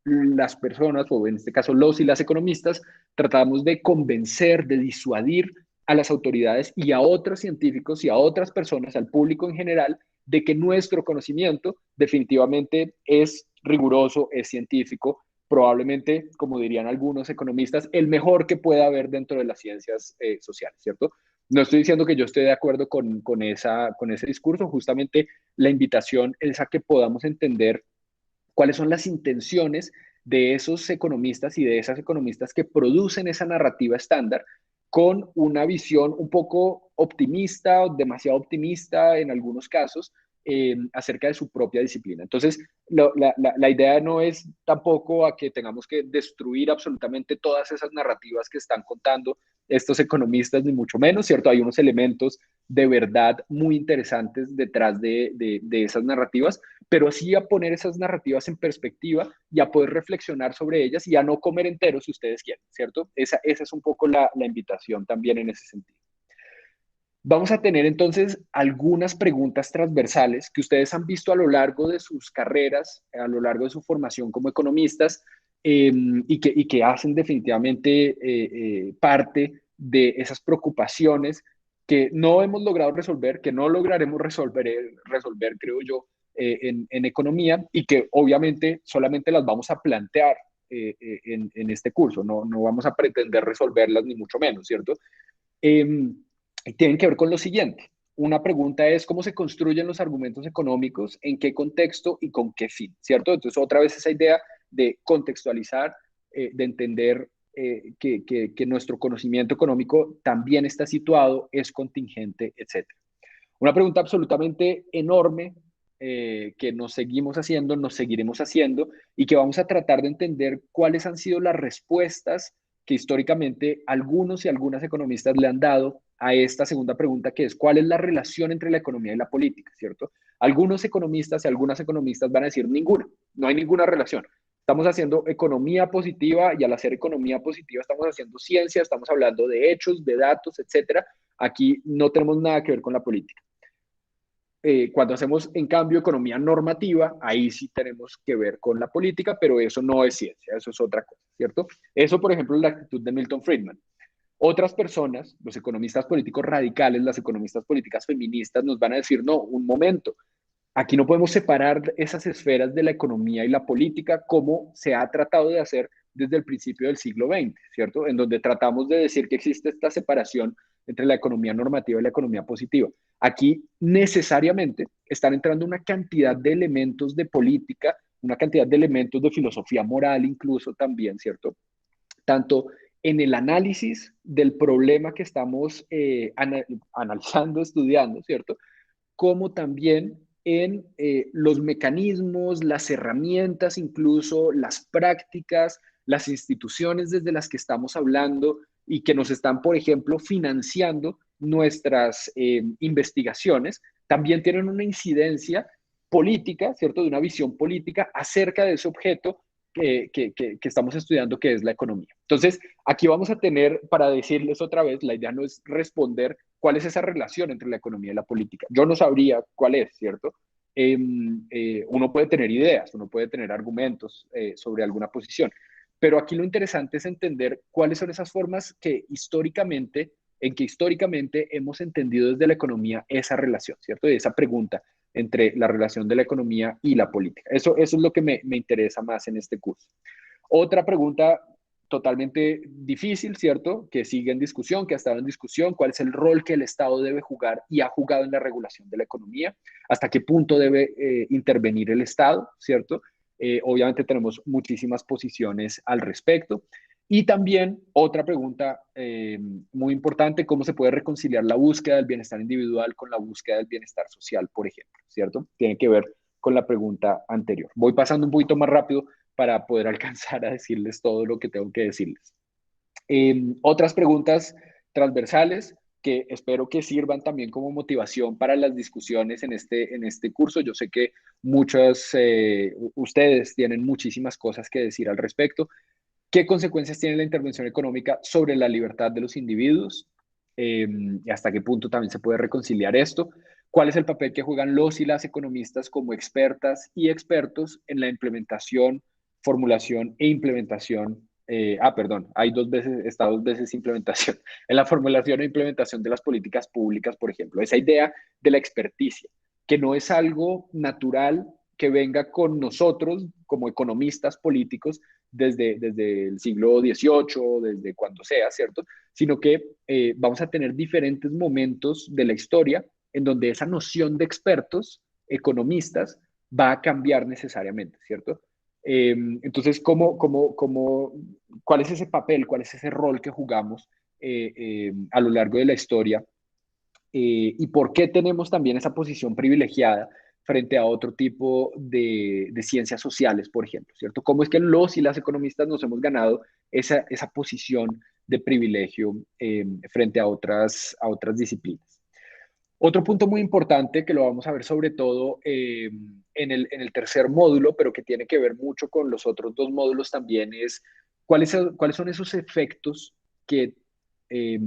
Speaker 1: las personas, o en este caso los y las economistas, tratamos de convencer, de disuadir a las autoridades y a otros científicos y a otras personas, al público en general, de que nuestro conocimiento definitivamente es riguroso, es científico, probablemente, como dirían algunos economistas, el mejor que pueda haber dentro de las ciencias sociales, ¿cierto? No estoy diciendo que yo esté de acuerdo con ese discurso, justamente la invitación es a que podamos entender cuáles son las intenciones de esos economistas y de esas economistas que producen esa narrativa estándar con una visión un poco optimista o demasiado optimista en algunos casos acerca de su propia disciplina. Entonces, la idea no es tampoco a que tengamos que destruir absolutamente todas esas narrativas que están contando estos economistas, ni mucho menos, ¿cierto? Hay unos elementos de verdad muy interesantes detrás de esas narrativas, pero sí a poner esas narrativas en perspectiva y a poder reflexionar sobre ellas y a no comer enteros si ustedes quieren, ¿cierto? Esa es un poco la invitación también en ese sentido. Vamos a tener entonces algunas preguntas transversales que ustedes han visto a lo largo de sus carreras, a lo largo de su formación como economistas, y que hacen definitivamente parte de esas preocupaciones que no hemos logrado resolver, que no lograremos resolver creo yo, en economía, y que obviamente solamente las vamos a plantear en este curso, no vamos a pretender resolverlas ni mucho menos, ¿cierto? Tienen que ver con lo siguiente. Una pregunta es cómo se construyen los argumentos económicos, en qué contexto y con qué fin, ¿cierto? Entonces, otra vez esa idea de contextualizar, de entender que nuestro conocimiento económico también está situado, es contingente, etc. Una pregunta absolutamente enorme que nos seguimos haciendo, nos seguiremos haciendo y que vamos a tratar de entender cuáles han sido las respuestas que históricamente algunos y algunas economistas le han dado a esta segunda pregunta, que es cuál es la relación entre la economía y la política, ¿cierto? Algunos economistas y algunas economistas van a decir ninguna, no hay ninguna relación. Estamos haciendo economía positiva y al hacer economía positiva estamos haciendo ciencia, estamos hablando de hechos, de datos, etcétera. Aquí no tenemos nada que ver con la política. Cuando hacemos, en cambio, economía normativa, ahí sí tenemos que ver con la política, pero eso no es ciencia, eso es otra cosa, ¿cierto? Eso, por ejemplo, es la actitud de Milton Friedman. Otras personas, los economistas políticos radicales, las economistas políticas feministas, nos van a decir, no, un momento, aquí no podemos separar esas esferas de la economía y la política como se ha tratado de hacer desde el principio del siglo XX, ¿cierto? En donde tratamos de decir que existe esta separación entre la economía normativa y la economía positiva. Aquí necesariamente están entrando una cantidad de elementos de política, una cantidad de elementos de filosofía moral incluso también, ¿cierto? Tanto en el análisis del problema que estamos analizando, estudiando, ¿cierto? Como también en los mecanismos, las herramientas, incluso las prácticas, las instituciones desde las que estamos hablando y que nos están, por ejemplo, financiando nuestras investigaciones, también tienen una incidencia política, ¿cierto? De una visión política acerca de ese objeto que estamos estudiando, que es la economía. Entonces, aquí vamos a tener, para decirles otra vez, la idea no es responder cuál es esa relación entre la economía y la política. Yo no sabría cuál es, ¿cierto? Uno puede tener ideas, uno puede tener argumentos sobre alguna posición, pero aquí lo interesante es entender cuáles son esas formas que históricamente hemos entendido desde la economía esa relación, ¿cierto? Y esa pregunta entre la relación de la economía y la política. Eso es lo que me interesa más en este curso. Otra pregunta totalmente difícil, ¿cierto? Que sigue en discusión, que ha estado en discusión, cuál es el rol que el Estado debe jugar y ha jugado en la regulación de la economía, hasta qué punto debe intervenir el Estado, ¿cierto? Obviamente tenemos muchísimas posiciones al respecto. Y también otra pregunta muy importante, ¿cómo se puede reconciliar la búsqueda del bienestar individual con la búsqueda del bienestar social, por ejemplo? ¿Cierto? Tiene que ver con la pregunta anterior. Voy pasando un poquito más rápido para poder alcanzar a decirles todo lo que tengo que decirles. Otras preguntas transversales que espero que sirvan también como motivación para las discusiones en este curso. Yo sé que muchos ustedes tienen muchísimas cosas que decir al respecto. ¿Qué consecuencias tiene la intervención económica sobre la libertad de los individuos? ¿Y hasta qué punto también se puede reconciliar esto? ¿Cuál es el papel que juegan los y las economistas como expertas y expertos en la implementación formulación e implementación. Perdón, hay dos veces, está dos veces implementación. En la formulación e implementación de las políticas públicas, por ejemplo, esa idea de la experticia, que no es algo natural que venga con nosotros como economistas políticos desde el siglo XVIII, desde cuando sea, ¿cierto? Sino que vamos a tener diferentes momentos de la historia en donde esa noción de expertos, economistas, va a cambiar necesariamente, ¿cierto? Entonces, ¿cuál es ese papel, cuál es ese rol que jugamos a lo largo de la historia? ¿Y por qué tenemos también esa posición privilegiada frente a otro tipo de ciencias sociales, por ejemplo, ¿cierto? ¿Cómo es que los y las economistas nos hemos ganado esa posición de privilegio frente a otras disciplinas? Otro punto muy importante que lo vamos a ver sobre todo en el tercer módulo, pero que tiene que ver mucho con los otros dos módulos también, es cuáles son esos efectos que eh,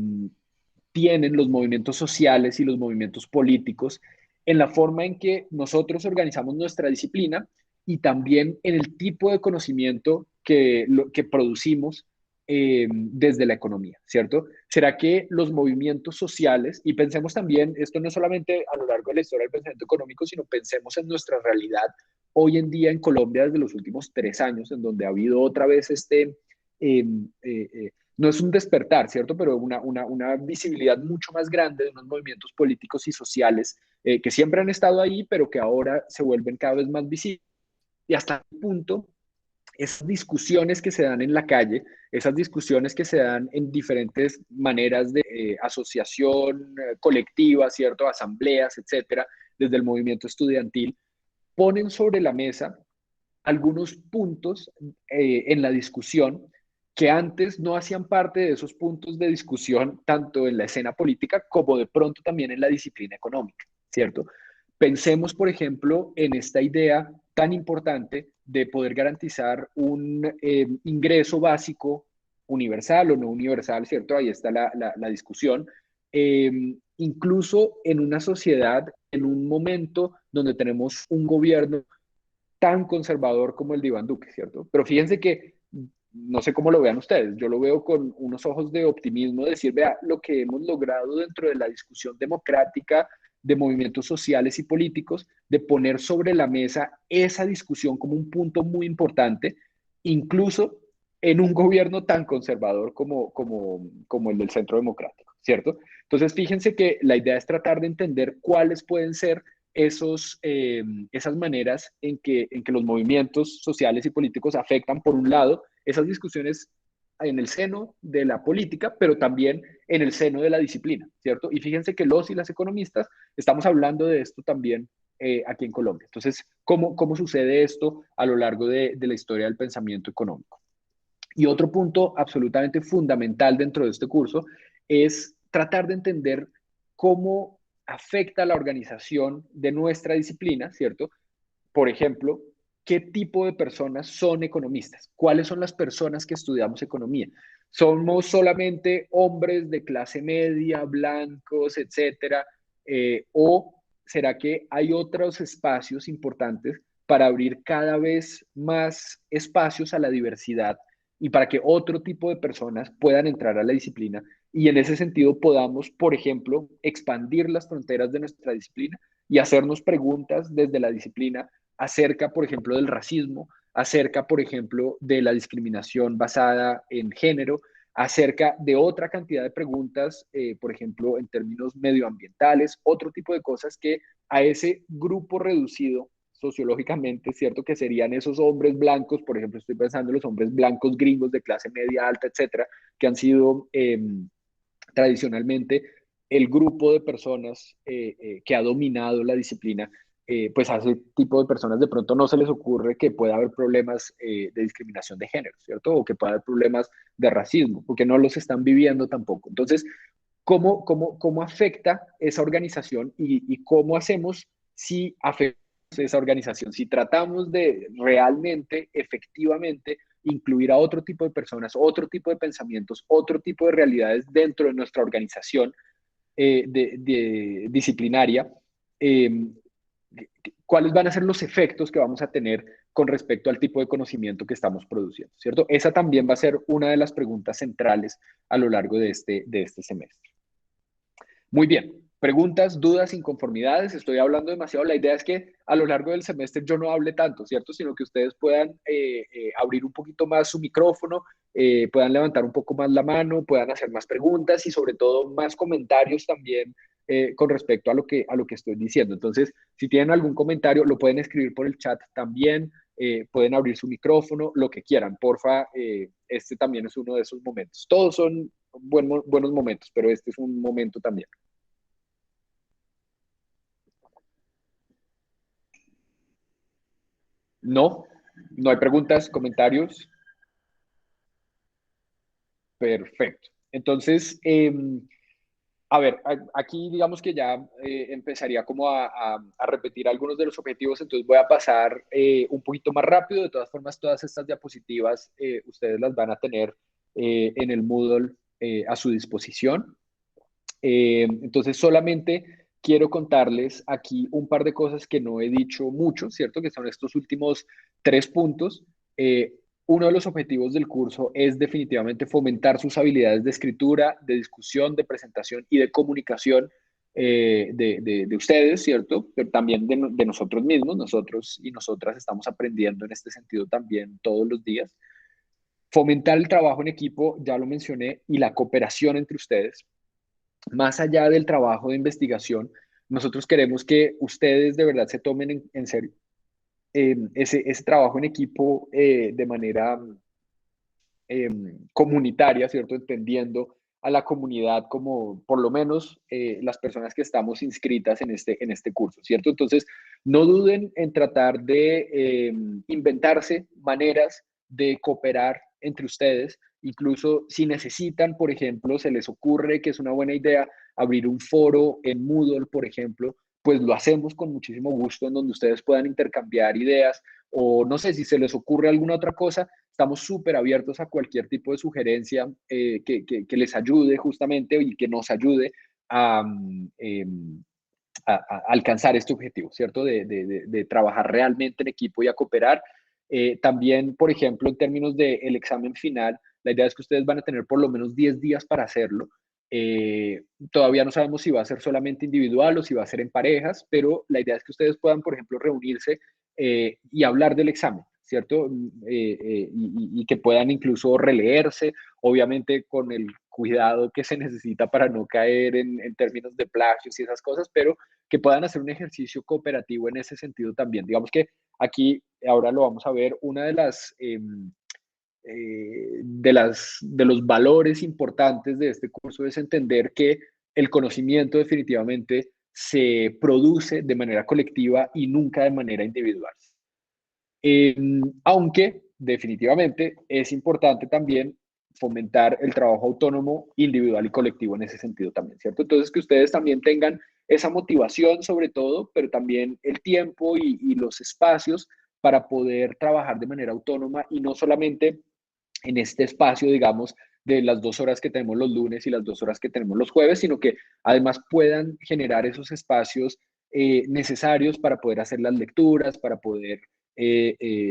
Speaker 1: tienen los movimientos sociales y los movimientos políticos en la forma en que nosotros organizamos nuestra disciplina y también en el tipo de conocimiento que producimos desde la economía, ¿cierto? ¿Será que los movimientos sociales, y pensemos también, esto no es solamente a lo largo de la historia del pensamiento económico, sino pensemos en nuestra realidad hoy en día en Colombia desde los últimos 3 años, en donde ha habido otra vez eh, no es un despertar, ¿cierto? Pero una visibilidad mucho más grande de unos movimientos políticos y sociales que siempre han estado ahí, pero que ahora se vuelven cada vez más visibles. Y hasta el punto esas discusiones que se dan en la calle, esas discusiones que se dan en diferentes maneras de asociación colectiva, ¿cierto? Asambleas, etcétera, desde el movimiento estudiantil, ponen sobre la mesa algunos puntos en la discusión que antes no hacían parte de esos puntos de discusión, tanto en la escena política como de pronto también en la disciplina económica, ¿cierto? Pensemos, por ejemplo, en esta idea tan importante de poder garantizar un ingreso básico universal o no universal, ¿cierto? Ahí está la discusión. Incluso en una sociedad, en un momento donde tenemos un gobierno tan conservador como el de Iván Duque, ¿cierto? Pero fíjense que, no sé cómo lo vean ustedes, yo lo veo con unos ojos de optimismo, de decir, vea, lo que hemos logrado dentro de la discusión democrática de movimientos sociales y políticos, de poner sobre la mesa esa discusión como un punto muy importante, incluso en un gobierno tan conservador como el del Centro Democrático, ¿cierto? Entonces, fíjense que la idea es tratar de entender cuáles pueden ser esas maneras en que los movimientos sociales y políticos afectan, por un lado, esas discusiones en el seno de la política, pero también en el seno de la disciplina, ¿cierto? Y fíjense que los y las economistas estamos hablando de esto también aquí en Colombia. Entonces, ¿cómo sucede esto a lo largo de la historia del pensamiento económico? Y otro punto absolutamente fundamental dentro de este curso es tratar de entender cómo afecta la organización de nuestra disciplina, ¿cierto? Por ejemplo, ¿qué tipo de personas son economistas? ¿Cuáles son las personas que estudiamos economía? ¿Somos solamente hombres de clase media, blancos, etcétera? ¿O será que hay otros espacios importantes para abrir cada vez más espacios a la diversidad y para que otro tipo de personas puedan entrar a la disciplina y en ese sentido podamos, por ejemplo, expandir las fronteras de nuestra disciplina y hacernos preguntas desde la disciplina acerca, por ejemplo, del racismo, acerca, por ejemplo, de la discriminación basada en género, acerca de otra cantidad de preguntas, por ejemplo, en términos medioambientales, otro tipo de cosas que a ese grupo reducido sociológicamente, ¿cierto? Que serían esos hombres blancos, por ejemplo, estoy pensando en los hombres blancos gringos de clase media alta, etcétera, que han sido tradicionalmente el grupo de personas que ha dominado la disciplina, pues a ese tipo de personas de pronto no se les ocurre que pueda haber problemas de discriminación de género, ¿cierto? O que pueda haber problemas de racismo, porque no los están viviendo tampoco. Entonces, ¿cómo afecta esa organización y cómo hacemos si afecta esa organización? Si tratamos de realmente, efectivamente, incluir a otro tipo de personas, otro tipo de pensamientos, otro tipo de realidades dentro de nuestra organización disciplinaria, eh, cuáles van a ser los efectos que vamos a tener con respecto al tipo de conocimiento que estamos produciendo, ¿cierto? Esa también va a ser una de las preguntas centrales a lo largo de este semestre. Muy bien, preguntas, dudas, inconformidades, estoy hablando demasiado. La idea es que a lo largo del semestre yo no hable tanto, ¿cierto? Sino que ustedes puedan abrir un poquito más su micrófono, puedan levantar un poco más la mano, puedan hacer más preguntas y sobre todo más comentarios también con respecto a lo que estoy diciendo. Entonces, si tienen algún comentario, lo pueden escribir por el chat también, pueden abrir su micrófono, lo que quieran. Porfa, este también es uno de esos momentos. Todos son buenos momentos, pero este es un momento también. No, no hay preguntas, comentarios. Perfecto. Entonces, a ver, aquí digamos que ya empezaría como a repetir algunos de los objetivos, entonces voy a pasar un poquito más rápido. De todas formas, todas estas diapositivas ustedes las van a tener en el Moodle a su disposición. Entonces, solamente quiero contarles aquí un par de cosas que no he dicho mucho, ¿cierto? Que son estos últimos 3 puntos. Uno de los objetivos del curso es definitivamente fomentar sus habilidades de escritura, de discusión, de presentación y de comunicación de ustedes, ¿cierto? Pero también de nosotros mismos. Nosotros y nosotras estamos aprendiendo en este sentido también todos los días. Fomentar el trabajo en equipo, ya lo mencioné, y la cooperación entre ustedes. Más allá del trabajo de investigación, nosotros queremos que ustedes de verdad se tomen en serio ese trabajo en equipo de manera comunitaria, ¿cierto? Entendiendo a la comunidad como por lo menos las personas que estamos inscritas en este curso, ¿cierto? Entonces, no duden en tratar de inventarse maneras de cooperar entre ustedes, incluso si necesitan, por ejemplo, se les ocurre que es una buena idea abrir un foro en Moodle, por ejemplo, pues lo hacemos con muchísimo gusto en donde ustedes puedan intercambiar ideas o no sé si se les ocurre alguna otra cosa, estamos súper abiertos a cualquier tipo de sugerencia que les ayude justamente y que nos ayude a, a alcanzar este objetivo, ¿cierto? De trabajar realmente en equipo y a cooperar. También, por ejemplo, en términos del examen final, la idea es que ustedes van a tener por lo menos 10 días para hacerlo. Todavía no sabemos si va a ser solamente individual o si va a ser en parejas, pero la idea es que ustedes puedan, por ejemplo, reunirse y hablar del examen, ¿cierto? Y que puedan incluso releerse, obviamente con el cuidado que se necesita para no caer en términos de plagios y esas cosas, pero que puedan hacer un ejercicio cooperativo en ese sentido también. Digamos que aquí, ahora lo vamos a ver, una de de los valores importantes de este curso es entender que el conocimiento definitivamente se produce de manera colectiva y nunca de manera individual. Aunque definitivamente es importante también fomentar el trabajo autónomo, individual y colectivo en ese sentido también, ¿cierto? Entonces, que ustedes también tengan esa motivación sobre todo, pero también el tiempo y los espacios para poder trabajar de manera autónoma y no solamente en este espacio, digamos, de las 2 horas que tenemos los lunes y las 2 horas que tenemos los jueves, sino que además puedan generar esos espacios necesarios para poder hacer las lecturas, para poder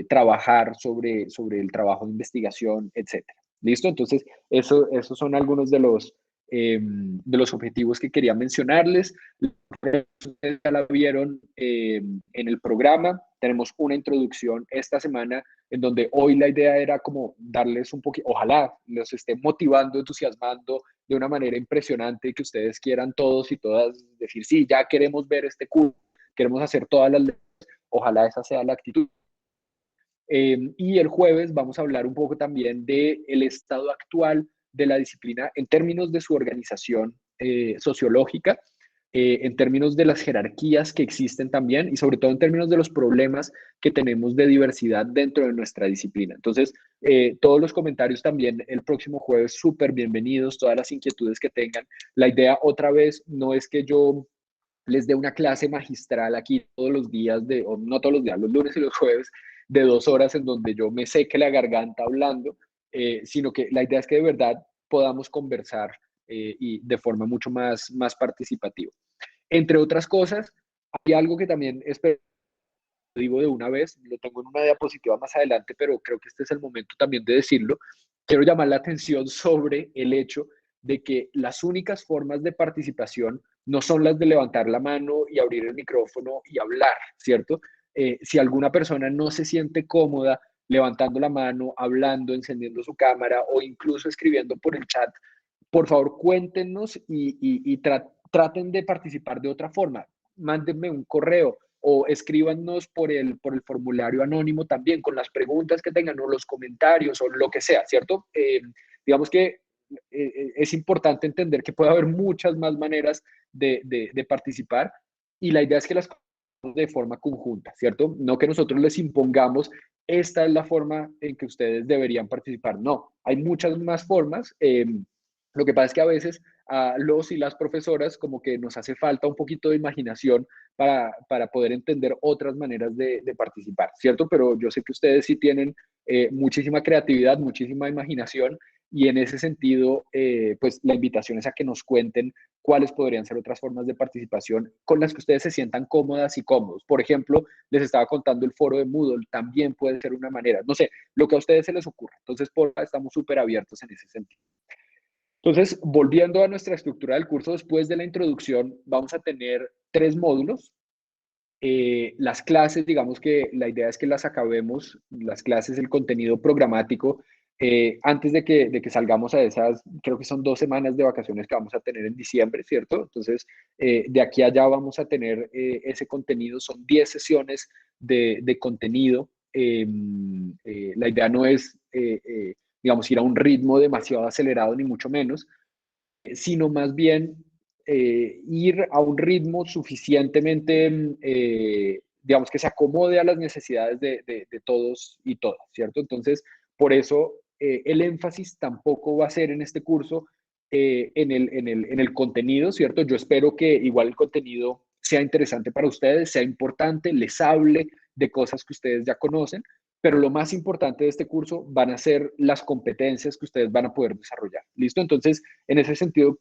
Speaker 1: trabajar sobre el trabajo de investigación, etcétera. ¿Listo? Entonces, esos son algunos de los objetivos que quería mencionarles. Ustedes ya la vieron en el programa. Tenemos una introducción esta semana en donde hoy la idea era como darles un poquito, ojalá los esté motivando, entusiasmando de una manera impresionante y que ustedes quieran todos y todas decir, sí, ya queremos ver este curso, queremos hacer todas las lecturas, ojalá esa sea la actitud. Y el jueves vamos a hablar un poco también del estado actual de la disciplina en términos de su organización sociológica, en términos de las jerarquías que existen también y sobre todo en términos de los problemas que tenemos de diversidad dentro de nuestra disciplina. Entonces, todos los comentarios también el próximo jueves, súper bienvenidos, todas las inquietudes que tengan. La idea otra vez no es que yo les dé una clase magistral aquí todos los días, o no todos los días, los lunes y los jueves, de 2 horas en donde yo me seque la garganta hablando, sino que la idea es que de verdad podamos conversar y de forma mucho más participativa. Entre otras cosas, Hay algo que también espero, digo de una vez, lo tengo en una diapositiva más adelante, pero creo que este es el momento también de decirlo. Quiero llamar la atención sobre el hecho de que las únicas formas de participación no son las de levantar la mano y abrir el micrófono y hablar, ¿cierto? Si alguna persona no se siente cómoda levantando la mano, hablando, encendiendo su cámara o incluso escribiendo por el chat, por favor cuéntenos traten de participar de otra forma. Mándenme un correo o escríbanos por el formulario anónimo también con las preguntas que tengan o los comentarios o lo que sea, ¿cierto? Digamos que es importante entender que puede haber muchas más maneras de participar y la idea es que las cosas de forma conjunta, ¿cierto? No que nosotros les impongamos esta es la forma en que ustedes deberían participar. No, hay muchas más formas. Lo que pasa es que a veces a los y las profesoras como que nos hace falta un poquito de imaginación para poder entender otras maneras de participar, ¿cierto? Pero yo sé que ustedes sí tienen muchísima creatividad, muchísima imaginación y en ese sentido, pues la invitación es a que nos cuenten cuáles podrían ser otras formas de participación con las que ustedes se sientan cómodas y cómodos. Por ejemplo, les estaba contando el foro de Moodle, también puede ser una manera, no sé, lo que a ustedes se les ocurra. Entonces, por ahora estamos súper abiertos en ese sentido. Entonces, volviendo a nuestra estructura del curso, después de la introducción, vamos a tener 3 módulos. Las clases, digamos que la idea es que las acabemos, las clases, el contenido programático, antes de que salgamos a esas, creo que son 2 semanas de vacaciones que vamos a tener en diciembre, ¿cierto? Entonces, de aquí a allá vamos a tener ese contenido, son 10 sesiones de contenido. La idea no es, digamos, ir a un ritmo demasiado acelerado, ni mucho menos, sino más bien ir a un ritmo suficientemente, digamos, que se acomode a las necesidades de todos y todas, ¿cierto? Entonces, por eso el énfasis tampoco va a ser en este curso en el contenido, ¿cierto? Yo espero que igual el contenido sea interesante para ustedes, sea importante, les hable de cosas que ustedes ya conocen, pero lo más importante de este curso van a ser las competencias que ustedes van a poder desarrollar. ¿Listo? Entonces, en ese sentido,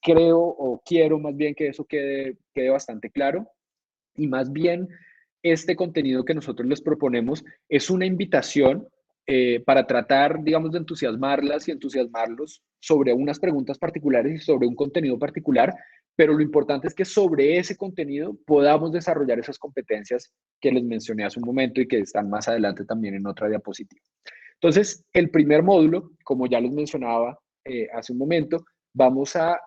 Speaker 1: creo o quiero más bien que eso quede bastante claro y más bien este contenido que nosotros les proponemos es una invitación para tratar, digamos, de entusiasmarlas y entusiasmarlos sobre unas preguntas particulares y sobre un contenido particular, pero lo importante es que sobre ese contenido podamos desarrollar esas competencias que les mencioné hace un momento y que están más adelante también en otra diapositiva. Entonces, el primer módulo, como ya les mencionaba hace un momento, vamos a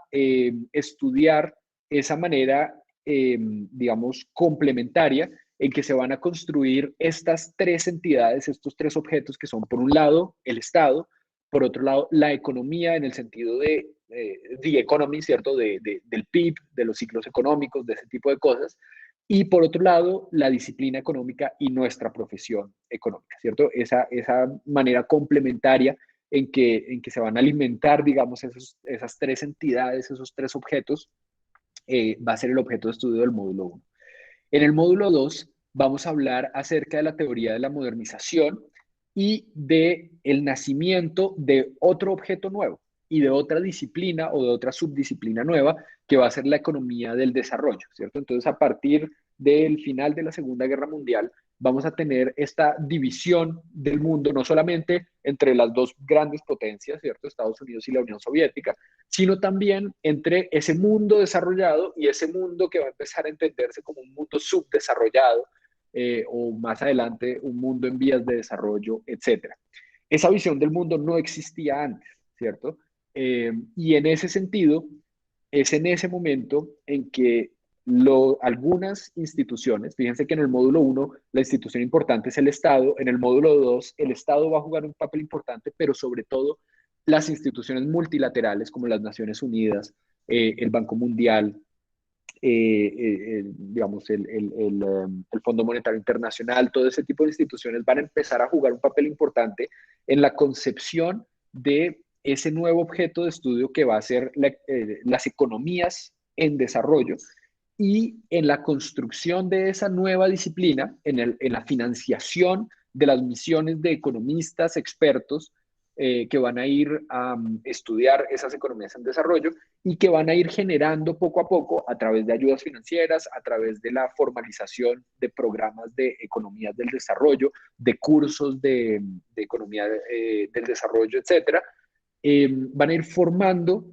Speaker 1: estudiar esa manera, digamos, complementaria en que se van a construir estas 3 entidades, estos 3 objetos que son, por un lado, el Estado, por otro lado, la economía en el sentido de the economy, ¿cierto? Del PIB, de los ciclos económicos, de ese tipo de cosas. Y por otro lado, la disciplina económica y nuestra profesión económica, ¿cierto? Esa manera complementaria en que se van a alimentar, digamos, esas 3 entidades, esos 3 objetos, va a ser el objeto de estudio del módulo 1. En el módulo 2 vamos a hablar acerca de la teoría de la modernización y de el nacimiento de otro objeto nuevo y de otra disciplina o de otra subdisciplina nueva que va a ser la economía del desarrollo, ¿cierto? Entonces, a partir del final de la Segunda Guerra Mundial, vamos a tener esta división del mundo, no solamente entre las 2 grandes potencias, ¿cierto? Estados Unidos y la Unión Soviética, sino también entre ese mundo desarrollado y ese mundo que va a empezar a entenderse como un mundo subdesarrollado o más adelante un mundo en vías de desarrollo, etc. Esa visión del mundo no existía antes, ¿cierto? Y en ese sentido, es en ese momento en que algunas instituciones, fíjense que en el módulo 1 la institución importante es el Estado, en el módulo 2 el Estado va a jugar un papel importante, pero sobre todo las instituciones multilaterales como las Naciones Unidas, el Banco Mundial, digamos, el Fondo Monetario Internacional, todo ese tipo de instituciones van a empezar a jugar un papel importante en la concepción de ese nuevo objeto de estudio que va a ser las economías en desarrollo y en la construcción de esa nueva disciplina, en la financiación de las misiones de economistas expertos que van a ir a estudiar esas economías en desarrollo y que van a ir generando poco a poco a través de ayudas financieras, a través de la formalización de programas de economías del desarrollo, de cursos de economía del desarrollo, etcétera, van a ir formando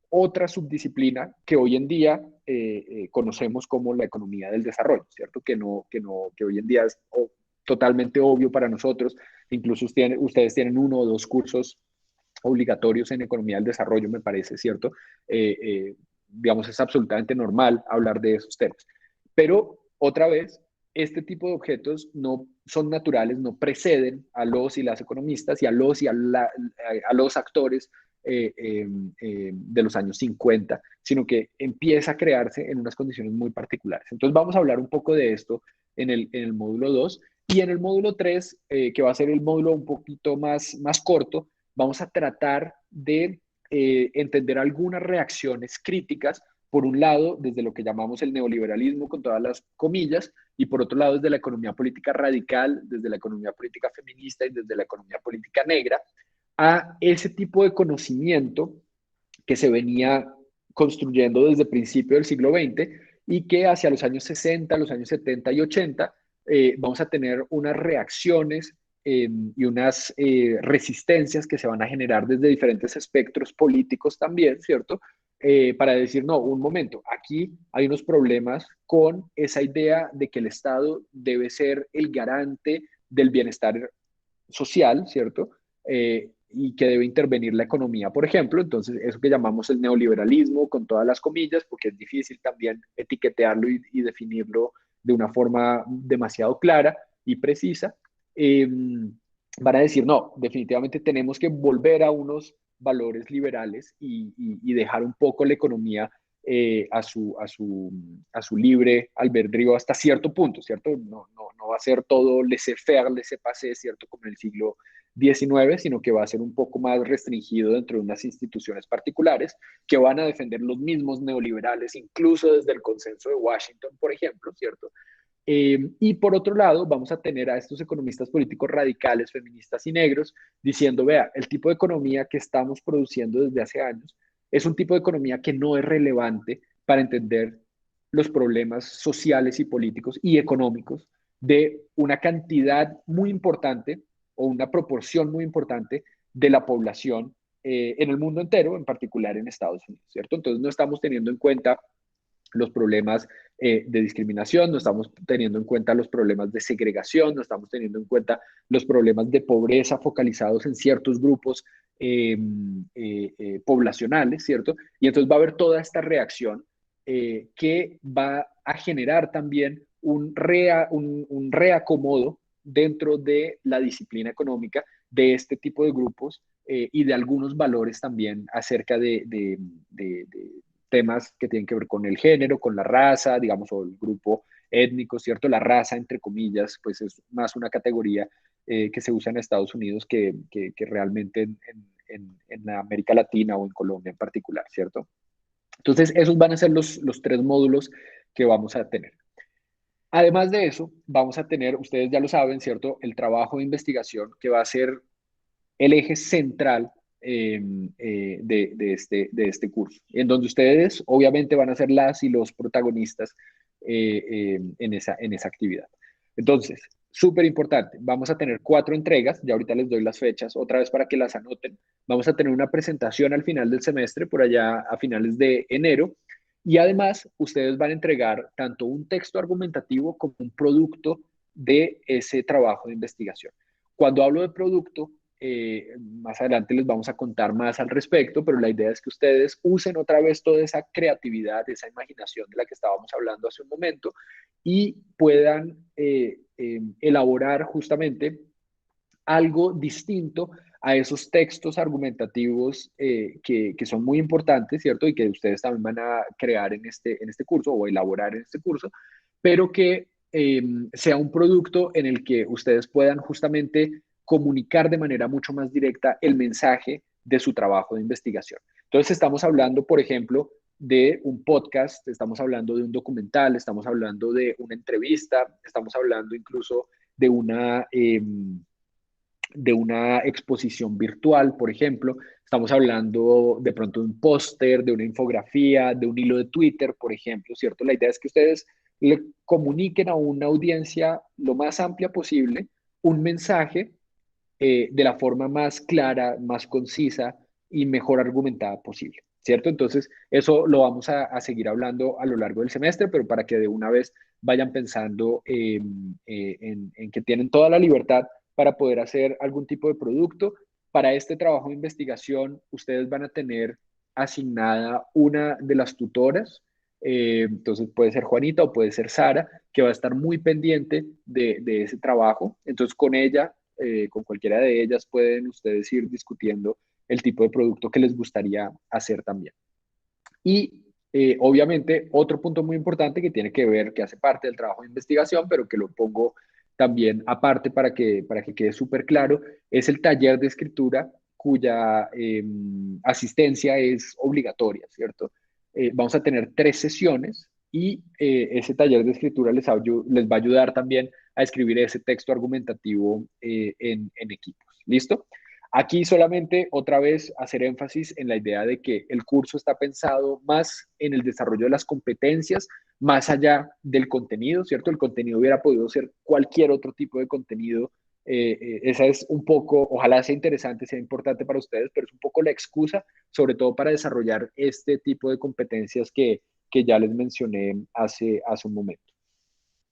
Speaker 1: otra subdisciplina que hoy en día conocemos como la economía del desarrollo, ¿cierto? Que hoy en día es totalmente obvio para nosotros. Incluso ustedes tienen 1 o 2 cursos obligatorios en economía del desarrollo, me parece, ¿cierto? Digamos, es absolutamente normal hablar de esos temas. Pero, otra vez, este tipo de objetos no son naturales, no preceden a los y las economistas y a los actores de los años 50, sino que empieza a crearse en unas condiciones muy particulares. Entonces vamos a hablar un poco de esto en el módulo 2 y en el módulo 3, que va a ser el módulo un poquito más corto, vamos a tratar de entender algunas reacciones críticas, por un lado, desde lo que llamamos el neoliberalismo, con todas las comillas, y por otro lado, desde la economía política radical, desde la economía política feminista y desde la economía política negra, a ese tipo de conocimiento que se venía construyendo desde el principio del siglo XX y que hacia los años 60, los años 70 y 80 vamos a tener unas reacciones y unas resistencias que se van a generar desde diferentes espectros políticos también, ¿cierto? Para decir, no, un momento, aquí hay unos problemas con esa idea de que el Estado debe ser el garante del bienestar social, ¿cierto? Y que debe intervenir la economía, por ejemplo. Entonces, eso que llamamos el neoliberalismo, con todas las comillas, porque es difícil también etiquetarlo y definirlo de una forma demasiado clara y precisa, van a decir, no, definitivamente tenemos que volver a unos valores liberales y dejar un poco la economía a su libre albedrío hasta cierto punto, ¿cierto? No va a ser todo laissez-faire, laissez-passer, ¿cierto? Como en el siglo XIX, sino que va a ser un poco más restringido dentro de unas instituciones particulares que van a defender los mismos neoliberales, incluso desde el consenso de Washington, por ejemplo, ¿cierto? Y por otro lado, vamos a tener a estos economistas políticos radicales, feministas y negros, diciendo, vea, el tipo de economía que estamos produciendo desde hace años es un tipo de economía que no es relevante para entender los problemas sociales y políticos y económicos de una cantidad muy importante o una proporción muy importante de la población en el mundo entero, en particular en Estados Unidos, ¿cierto? Entonces no estamos teniendo en cuenta los problemas de discriminación, no estamos teniendo en cuenta los problemas de segregación, no estamos teniendo en cuenta los problemas de pobreza focalizados en ciertos grupos poblacionales, ¿cierto? Y entonces va a haber toda esta reacción que va a generar también un reacomodo dentro de la disciplina económica de este tipo de grupos y de algunos valores también acerca de temas que tienen que ver con el género, con la raza, digamos, o el grupo étnico, ¿cierto? La raza, entre comillas, pues es más una categoría que se usa en Estados Unidos que realmente en América Latina o en Colombia en particular, ¿cierto? Entonces, esos van a ser los 3 módulos que vamos a tener. Además de eso, vamos a tener, ustedes ya lo saben, ¿cierto? El trabajo de investigación que va a ser el eje central de este curso, en donde ustedes obviamente van a ser las y los protagonistas en esa actividad. Entonces, súper importante, vamos a tener 4 entregas, ya ahorita les doy las fechas, otra vez para que las anoten. Vamos a tener una presentación al final del semestre, por allá a finales de enero, y además ustedes van a entregar tanto un texto argumentativo como un producto de ese trabajo de investigación. Cuando hablo de producto, más adelante les vamos a contar más al respecto, pero la idea es que ustedes usen otra vez toda esa creatividad, esa imaginación de la que estábamos hablando hace un momento y puedan elaborar justamente algo distinto a esos textos argumentativos que son muy importantes, ¿cierto? Y que ustedes también van a crear en este curso o elaborar en este curso, pero que sea un producto en el que ustedes puedan justamente comunicar de manera mucho más directa el mensaje de su trabajo de investigación. Entonces estamos hablando, por ejemplo, de un podcast, estamos hablando de un documental, estamos hablando de una entrevista, estamos hablando incluso de de una exposición virtual, por ejemplo. Estamos hablando de pronto de un póster, de una infografía, de un hilo de Twitter, por ejemplo, ¿cierto? La idea es que ustedes le comuniquen a una audiencia lo más amplia posible un mensaje de la forma más clara, más concisa y mejor argumentada posible, ¿cierto? Entonces, eso lo vamos a seguir hablando a lo largo del semestre, pero para que de una vez vayan pensando en que tienen toda la libertad para poder hacer algún tipo de producto. Para este trabajo de investigación, ustedes van a tener asignada una de las tutoras, entonces puede ser Juanita o puede ser Sara, que va a estar muy pendiente de ese trabajo. Entonces con ella, con cualquiera de ellas, pueden ustedes ir discutiendo el tipo de producto que les gustaría hacer también. Y obviamente otro punto muy importante que tiene que ver, que hace parte del trabajo de investigación, pero que lo pongo también aparte para que quede súper claro, es el taller de escritura cuya asistencia es obligatoria, ¿cierto? Vamos a tener 3 sesiones y ese taller de escritura les va a ayudar también a escribir ese texto argumentativo en equipos. ¿Listo? Aquí solamente otra vez hacer énfasis en la idea de que el curso está pensado más en el desarrollo de las competencias, más allá del contenido, ¿cierto? El contenido hubiera podido ser cualquier otro tipo de contenido. Esa es un poco, ojalá sea interesante, sea importante para ustedes, pero es un poco la excusa, sobre todo para desarrollar este tipo de competencias que ya les mencioné hace un momento.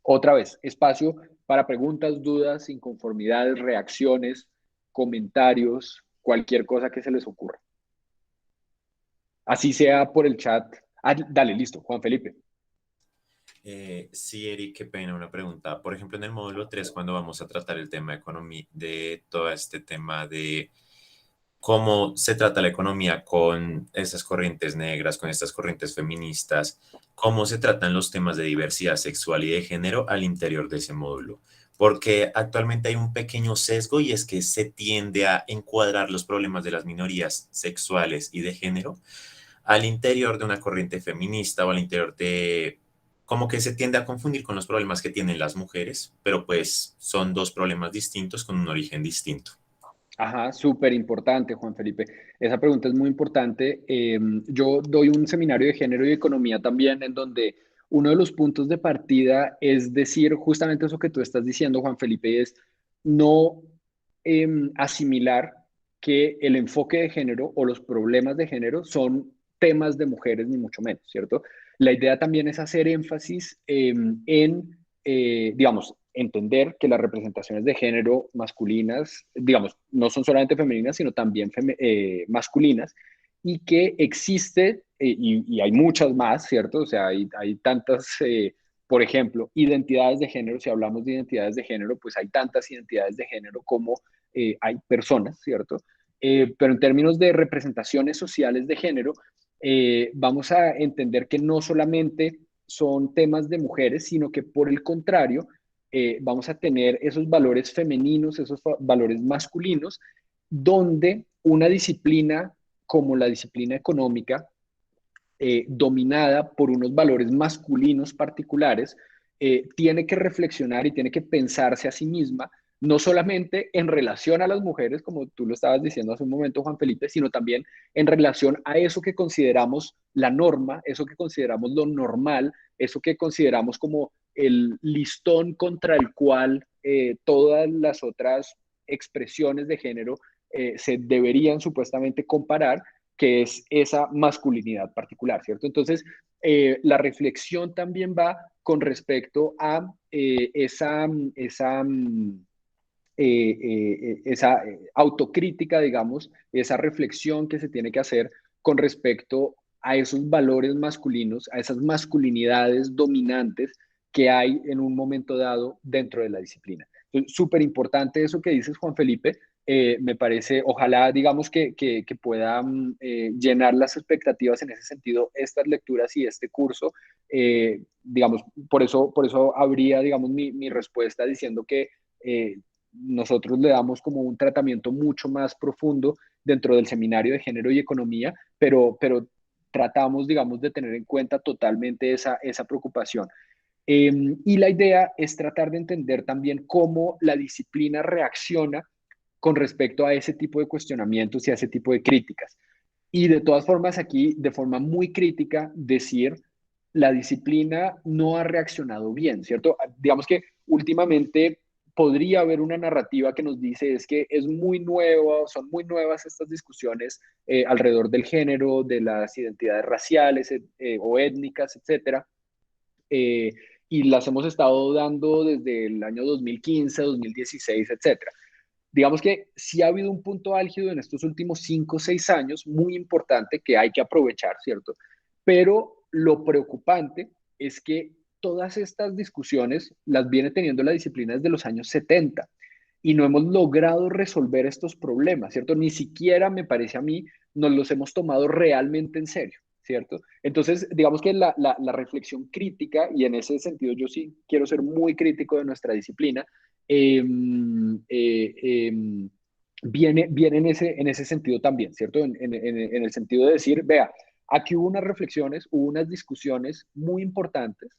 Speaker 1: Otra vez, espacio para preguntas, dudas, inconformidades, reacciones, comentarios, cualquier cosa que se les ocurra. Así sea por el chat. Ah, dale, listo, Juan Felipe.
Speaker 6: Sí, Eric, qué pena, una pregunta. Por ejemplo, en el módulo 3 cuando vamos a tratar el tema de economía, de todo este tema de cómo se trata la economía con estas corrientes negras, con estas corrientes feministas, cómo se tratan los temas de diversidad sexual y de género al interior de ese módulo. Porque actualmente hay un pequeño sesgo y es que se tiende a encuadrar los problemas de las minorías sexuales y de género al interior de una corriente feminista o al interior de, como que se tiende a confundir con los problemas que tienen las mujeres, pero pues son dos problemas distintos con un origen distinto.
Speaker 1: Ajá, súper importante, Juan Felipe. Esa pregunta es muy importante. Yo doy un seminario de género y economía también, en donde uno de los puntos de partida es decir justamente eso que tú estás diciendo, Juan Felipe, es no asimilar que el enfoque de género o los problemas de género son temas de mujeres, ni mucho menos, ¿cierto? La idea también es hacer énfasis digamos, entender que las representaciones de género masculinas, digamos, no son solamente femeninas, sino también masculinas, y que existe, y hay muchas más, ¿cierto? O sea, hay tantas, por ejemplo, identidades de género, si hablamos de identidades de género, pues hay tantas identidades de género como hay personas, ¿cierto? Pero en términos de representaciones sociales de género, vamos a entender que no solamente son temas de mujeres, sino que por el contrario, vamos a tener esos valores femeninos, esos valores masculinos, donde una disciplina como la disciplina económica, dominada por unos valores masculinos particulares, tiene que reflexionar y tiene que pensarse a sí misma, no solamente en relación a las mujeres, como tú lo estabas diciendo hace un momento, Juan Felipe, sino también en relación a eso que consideramos la norma, eso que consideramos lo normal, eso que consideramos como el listón contra el cual todas las otras expresiones de género se deberían supuestamente comparar, que es esa masculinidad particular, ¿cierto? Entonces, la reflexión también va con respecto a esa autocrítica, digamos, esa reflexión que se tiene que hacer con respecto a esos valores masculinos, a esas masculinidades dominantes que hay en un momento dado dentro de la disciplina. Súper importante eso que dices, Juan Felipe. Me parece, ojalá, digamos, que pueda llenar las expectativas en ese sentido, estas lecturas y este curso. Digamos, por eso habría, digamos, mi respuesta diciendo que nosotros le damos como un tratamiento mucho más profundo dentro del seminario de género y economía, pero tratamos, digamos, de tener en cuenta totalmente esa preocupación. Y la idea es tratar de entender también cómo la disciplina reacciona con respecto a ese tipo de cuestionamientos y a ese tipo de críticas. Y de todas formas, aquí, de forma muy crítica, decir, la disciplina no ha reaccionado bien, ¿cierto? Digamos que últimamente podría haber una narrativa que nos dice es que es muy nuevo, son muy nuevas estas discusiones alrededor del género, de las identidades raciales o étnicas, etcétera. eh, y las hemos estado dando desde el año 2015, 2016, etcétera. Digamos que sí ha habido un punto álgido en estos últimos 5 o 6 años, muy importante, que hay que aprovechar, ¿cierto? Pero lo preocupante es que todas estas discusiones las viene teniendo la disciplina desde los años 70 y no hemos logrado resolver estos problemas, ¿cierto? Ni siquiera, me parece a mí, nos los hemos tomado realmente en serio, ¿cierto? Entonces, digamos que la reflexión crítica, y en ese sentido yo sí quiero ser muy crítico de nuestra disciplina, eh, eh, eh, viene en ese sentido también, ¿cierto? En el sentido de decir, vea, aquí hubo unas reflexiones, hubo unas discusiones muy importantes,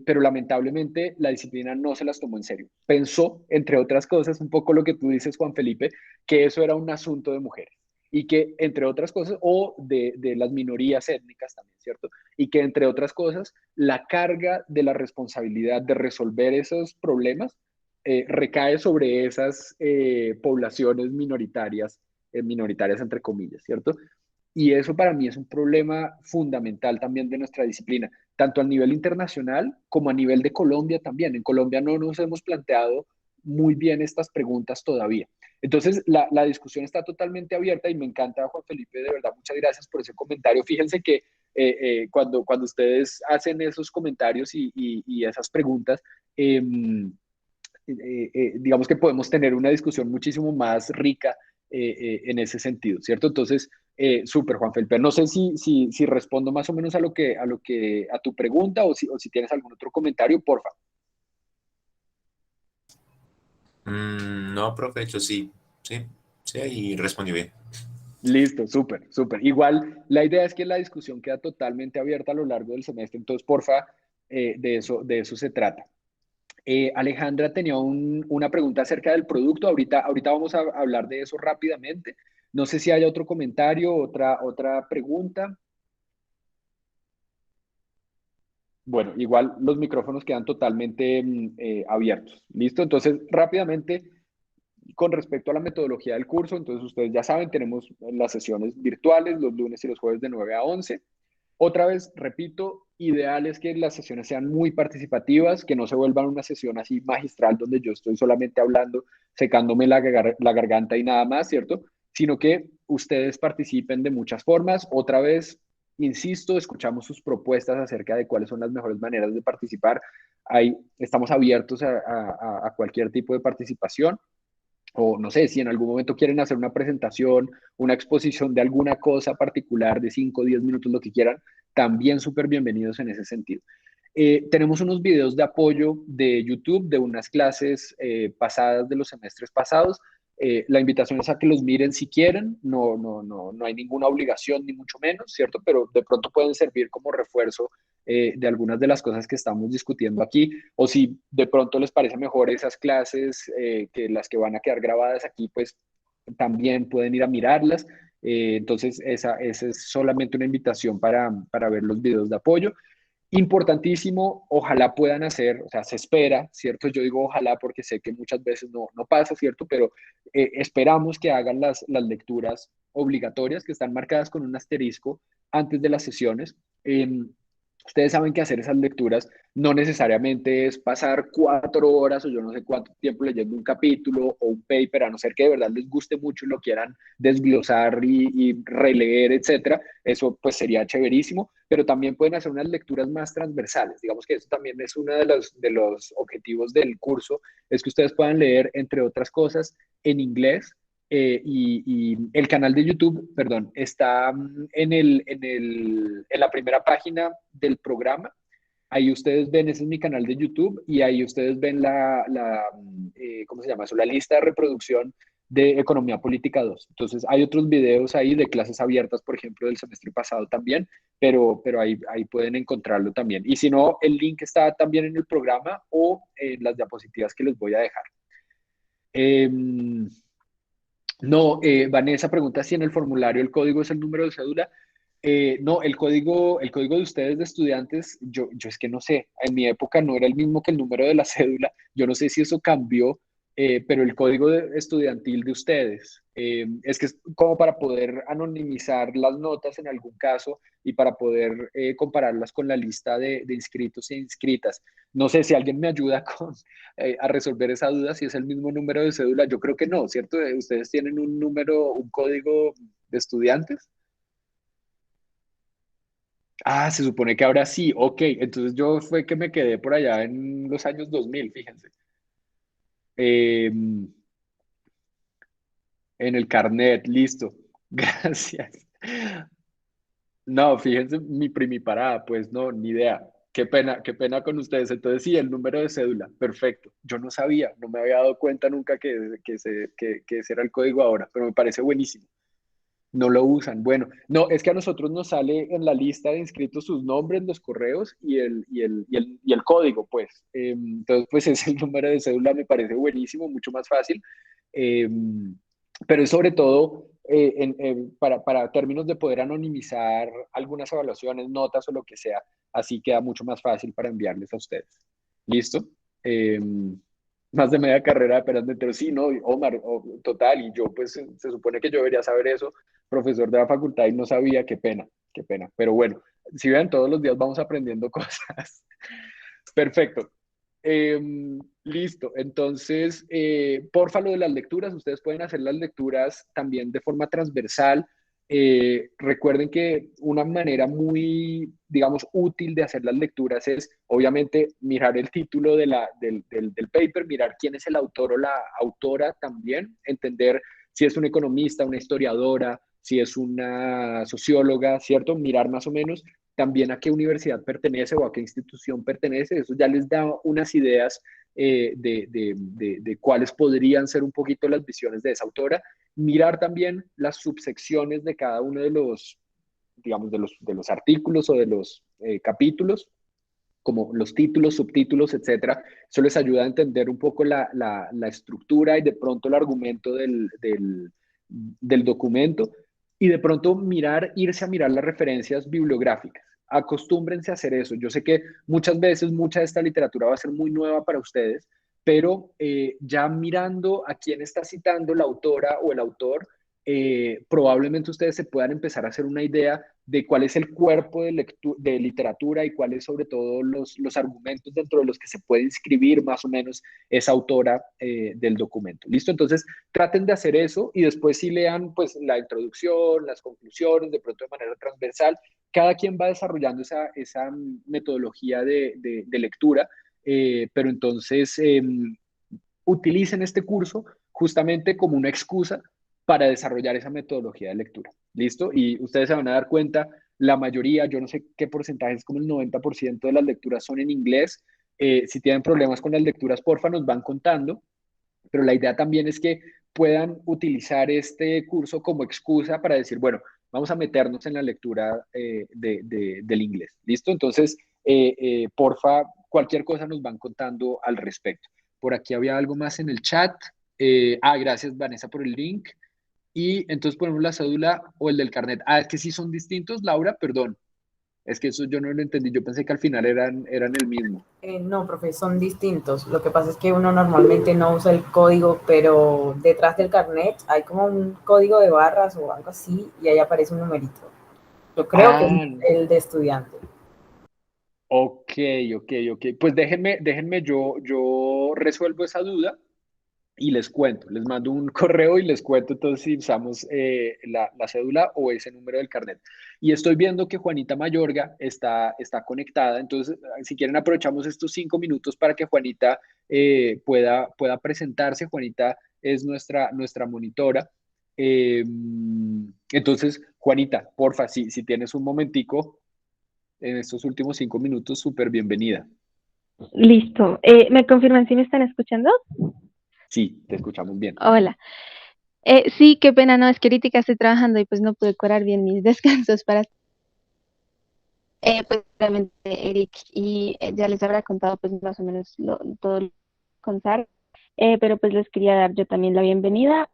Speaker 1: pero lamentablemente la disciplina no se las tomó en serio. Pensó, entre otras cosas, un poco lo que tú dices, Juan Felipe, que eso era un asunto de mujeres y que, entre otras cosas, o de las minorías étnicas también, ¿cierto? Y que, entre otras cosas, la carga de la responsabilidad de resolver esos problemas recae sobre esas poblaciones minoritarias entre comillas, ¿cierto? Y eso para mí es un problema fundamental también de nuestra disciplina, tanto a nivel internacional como a nivel de Colombia también. En Colombia no nos hemos planteado muy bien estas preguntas todavía. Entonces, la discusión está totalmente abierta y me encanta, Juan Felipe, de verdad, muchas gracias por ese comentario. Fíjense que cuando ustedes hacen esos comentarios y esas preguntas, digamos que podemos tener una discusión muchísimo más rica en ese sentido, ¿cierto? Entonces, súper, Juan Felipe. No sé si respondo más o menos a tu pregunta o si tienes algún otro comentario, porfa.
Speaker 6: No, profe, hecho sí, ahí respondió bien.
Speaker 1: Listo, súper, súper. Igual, la idea es que la discusión queda totalmente abierta a lo largo del semestre, entonces, porfa, de eso se trata. Alejandra tenía una pregunta acerca del producto. Ahorita vamos a hablar de eso rápidamente. No sé si hay otro comentario, otra pregunta. Bueno, igual los micrófonos quedan totalmente abiertos. ¿Listo? Entonces, rápidamente, con respecto a la metodología del curso, entonces ustedes ya saben, tenemos las sesiones virtuales los lunes y los jueves de 9 a 11. Otra vez, repito, ideal es que las sesiones sean muy participativas, que no se vuelvan una sesión así magistral donde yo estoy solamente hablando, secándome la garganta y nada más, ¿cierto? Sino que ustedes participen de muchas formas. Otra vez, insisto, escuchamos sus propuestas acerca de cuáles son las mejores maneras de participar. Ahí estamos abiertos a cualquier tipo de participación o no sé, si en algún momento quieren hacer una presentación, una exposición de alguna cosa particular de 5 o 10 minutos, lo que quieran, también súper bienvenidos en ese sentido. Tenemos unos videos de apoyo de YouTube de unas clases pasadas de los semestres pasados. La invitación es a que los miren si quieren, no hay ninguna obligación ni mucho menos, ¿cierto? Pero de pronto pueden servir como refuerzo de algunas de las cosas que estamos discutiendo aquí, o si de pronto les parece mejor esas clases que las que van a quedar grabadas aquí, pues también pueden ir a mirarlas. Entonces, esa es solamente una invitación para ver los videos de apoyo. Importantísimo, ojalá puedan hacer, o sea, se espera, ¿cierto? Yo digo ojalá porque sé que muchas veces no pasa, ¿cierto? Pero esperamos que hagan las lecturas obligatorias que están marcadas con un asterisco antes de las sesiones. Ustedes saben que hacer esas lecturas no necesariamente es pasar 4 horas o yo no sé cuánto tiempo leyendo un capítulo o un paper, a no ser que de verdad les guste mucho y lo quieran desglosar y releer, etcétera. Eso pues sería chéverísimo, pero también pueden hacer unas lecturas más transversales. Digamos que eso también es uno de los objetivos del curso, es que ustedes puedan leer, entre otras cosas, en inglés. Y el canal de YouTube, perdón, está en la primera página del programa. Ahí ustedes ven, ese es mi canal de YouTube, y ahí ustedes ven ¿cómo se llama eso? La lista de reproducción de Economía Política 2. Entonces, hay otros videos ahí de clases abiertas, por ejemplo, del semestre pasado también, pero ahí pueden encontrarlo también. Y si no, el link está también en el programa o en las diapositivas que les voy a dejar. No, Vanessa pregunta si en el formulario el código es el número de cédula. No, el código de ustedes de estudiantes, yo es que no sé, en mi época no era el mismo que el número de la cédula, yo no sé si eso cambió, pero el código estudiantil de ustedes, es que es como para poder anonimizar las notas en algún caso y para poder compararlas con la lista de inscritos e inscritas. No sé si alguien me ayuda a resolver esa duda, si es el mismo número de cédula, yo creo que no, ¿cierto? Ustedes tienen un número, un código de estudiantes. Ah, se supone que ahora sí, ok. Entonces yo fue que me quedé por allá en los años 2000, fíjense. Eh, en el carnet, listo. Gracias. No, fíjense, mi primiparada, pues no, ni idea. Qué pena con ustedes. Entonces sí, el número de cédula, perfecto. Yo no sabía, no me había dado cuenta nunca que ese era el código ahora, pero me parece buenísimo. No lo usan. Bueno, no, es que a nosotros nos sale en la lista de inscritos sus nombres, los correos y el código, pues. Entonces, pues es el número de cédula, me parece buenísimo, mucho más fácil. Eh, pero es sobre todo para términos de poder anonimizar algunas evaluaciones, notas o lo que sea. Así queda mucho más fácil para enviarles a ustedes. ¿Listo? Eh, Más de media carrera de peras pero sí, no, Omar, total, y yo pues se supone que yo debería saber eso, profesor de la facultad y no sabía, qué pena, pero bueno, si ven, todos los días vamos aprendiendo cosas. Perfecto. Listo, entonces, porfa, lo de las lecturas, ustedes pueden hacer las lecturas también de forma transversal. Recuerden que una manera muy, digamos, útil de hacer las lecturas es, obviamente, mirar el título del paper, mirar quién es el autor o la autora también, entender si es un economista, una historiadora, si es una socióloga, ¿cierto? Mirar más o menos también a qué universidad pertenece o a qué institución pertenece. Eso ya les da unas ideas de cuáles podrían ser un poquito las visiones de esa autora. Mirar también las subsecciones de cada uno de los, digamos, de los artículos o de los capítulos, como los títulos, subtítulos, etcétera. Eso les ayuda a entender un poco la estructura y de pronto el argumento del documento y de pronto irse a mirar las referencias bibliográficas. Acostúmbrense a hacer eso. Yo sé que muchas veces mucha de esta literatura va a ser muy nueva para ustedes, pero ya mirando a quién está citando la autora o el autor, probablemente ustedes se puedan empezar a hacer una idea de cuál es el cuerpo de literatura y cuáles sobre todo los argumentos dentro de los que se puede inscribir más o menos esa autora del documento. ¿Listo? Entonces, traten de hacer eso y después sí lean pues la introducción, las conclusiones, de pronto de manera transversal. Cada quien va desarrollando esa metodología de lectura, pero entonces utilicen este curso justamente como una excusa para desarrollar esa metodología de lectura. ¿Listo? Y ustedes se van a dar cuenta, la mayoría, yo no sé qué porcentaje, es como el 90% de las lecturas son en inglés. Si tienen problemas con las lecturas, porfa, nos van contando, pero la idea también es que puedan utilizar este curso como excusa para decir, bueno, vamos a meternos en la lectura del inglés. ¿Listo? Entonces, porfa, cualquier cosa nos van contando al respecto. Por aquí había algo más en el chat. Gracias Vanessa por el link. Y entonces ponemos la cédula o el del carnet. Es que sí son distintos, Laura, perdón. Es que eso yo no lo entendí. Yo pensé que al final eran el mismo.
Speaker 7: No, profe, son distintos. Lo que pasa es que uno normalmente no usa el código, pero detrás del carnet hay como un código de barras o algo así y ahí aparece un numerito. Yo creo que es el de estudiante.
Speaker 1: Ok. Pues déjenme, yo resuelvo esa duda y les cuento. Les mando un correo y les cuento entonces si usamos la cédula o ese número del carnet. Y estoy viendo que Juanita Mayorga está conectada. Entonces, si quieren, aprovechamos estos 5 minutos para que Juanita pueda presentarse. Juanita es nuestra monitora. Entonces, Juanita, porfa, si tienes un momentico en estos últimos 5 minutos, súper bienvenida.
Speaker 8: Listo. ¿Me confirman si me están escuchando?
Speaker 1: Sí, te escuchamos bien.
Speaker 8: Hola. Sí, qué pena, no, es que ahorita estoy trabajando y pues no pude curar bien mis descansos para... pues realmente Eric y ya les habrá contado pues más o menos todo con Sara. pero pues les quería dar yo también la bienvenida.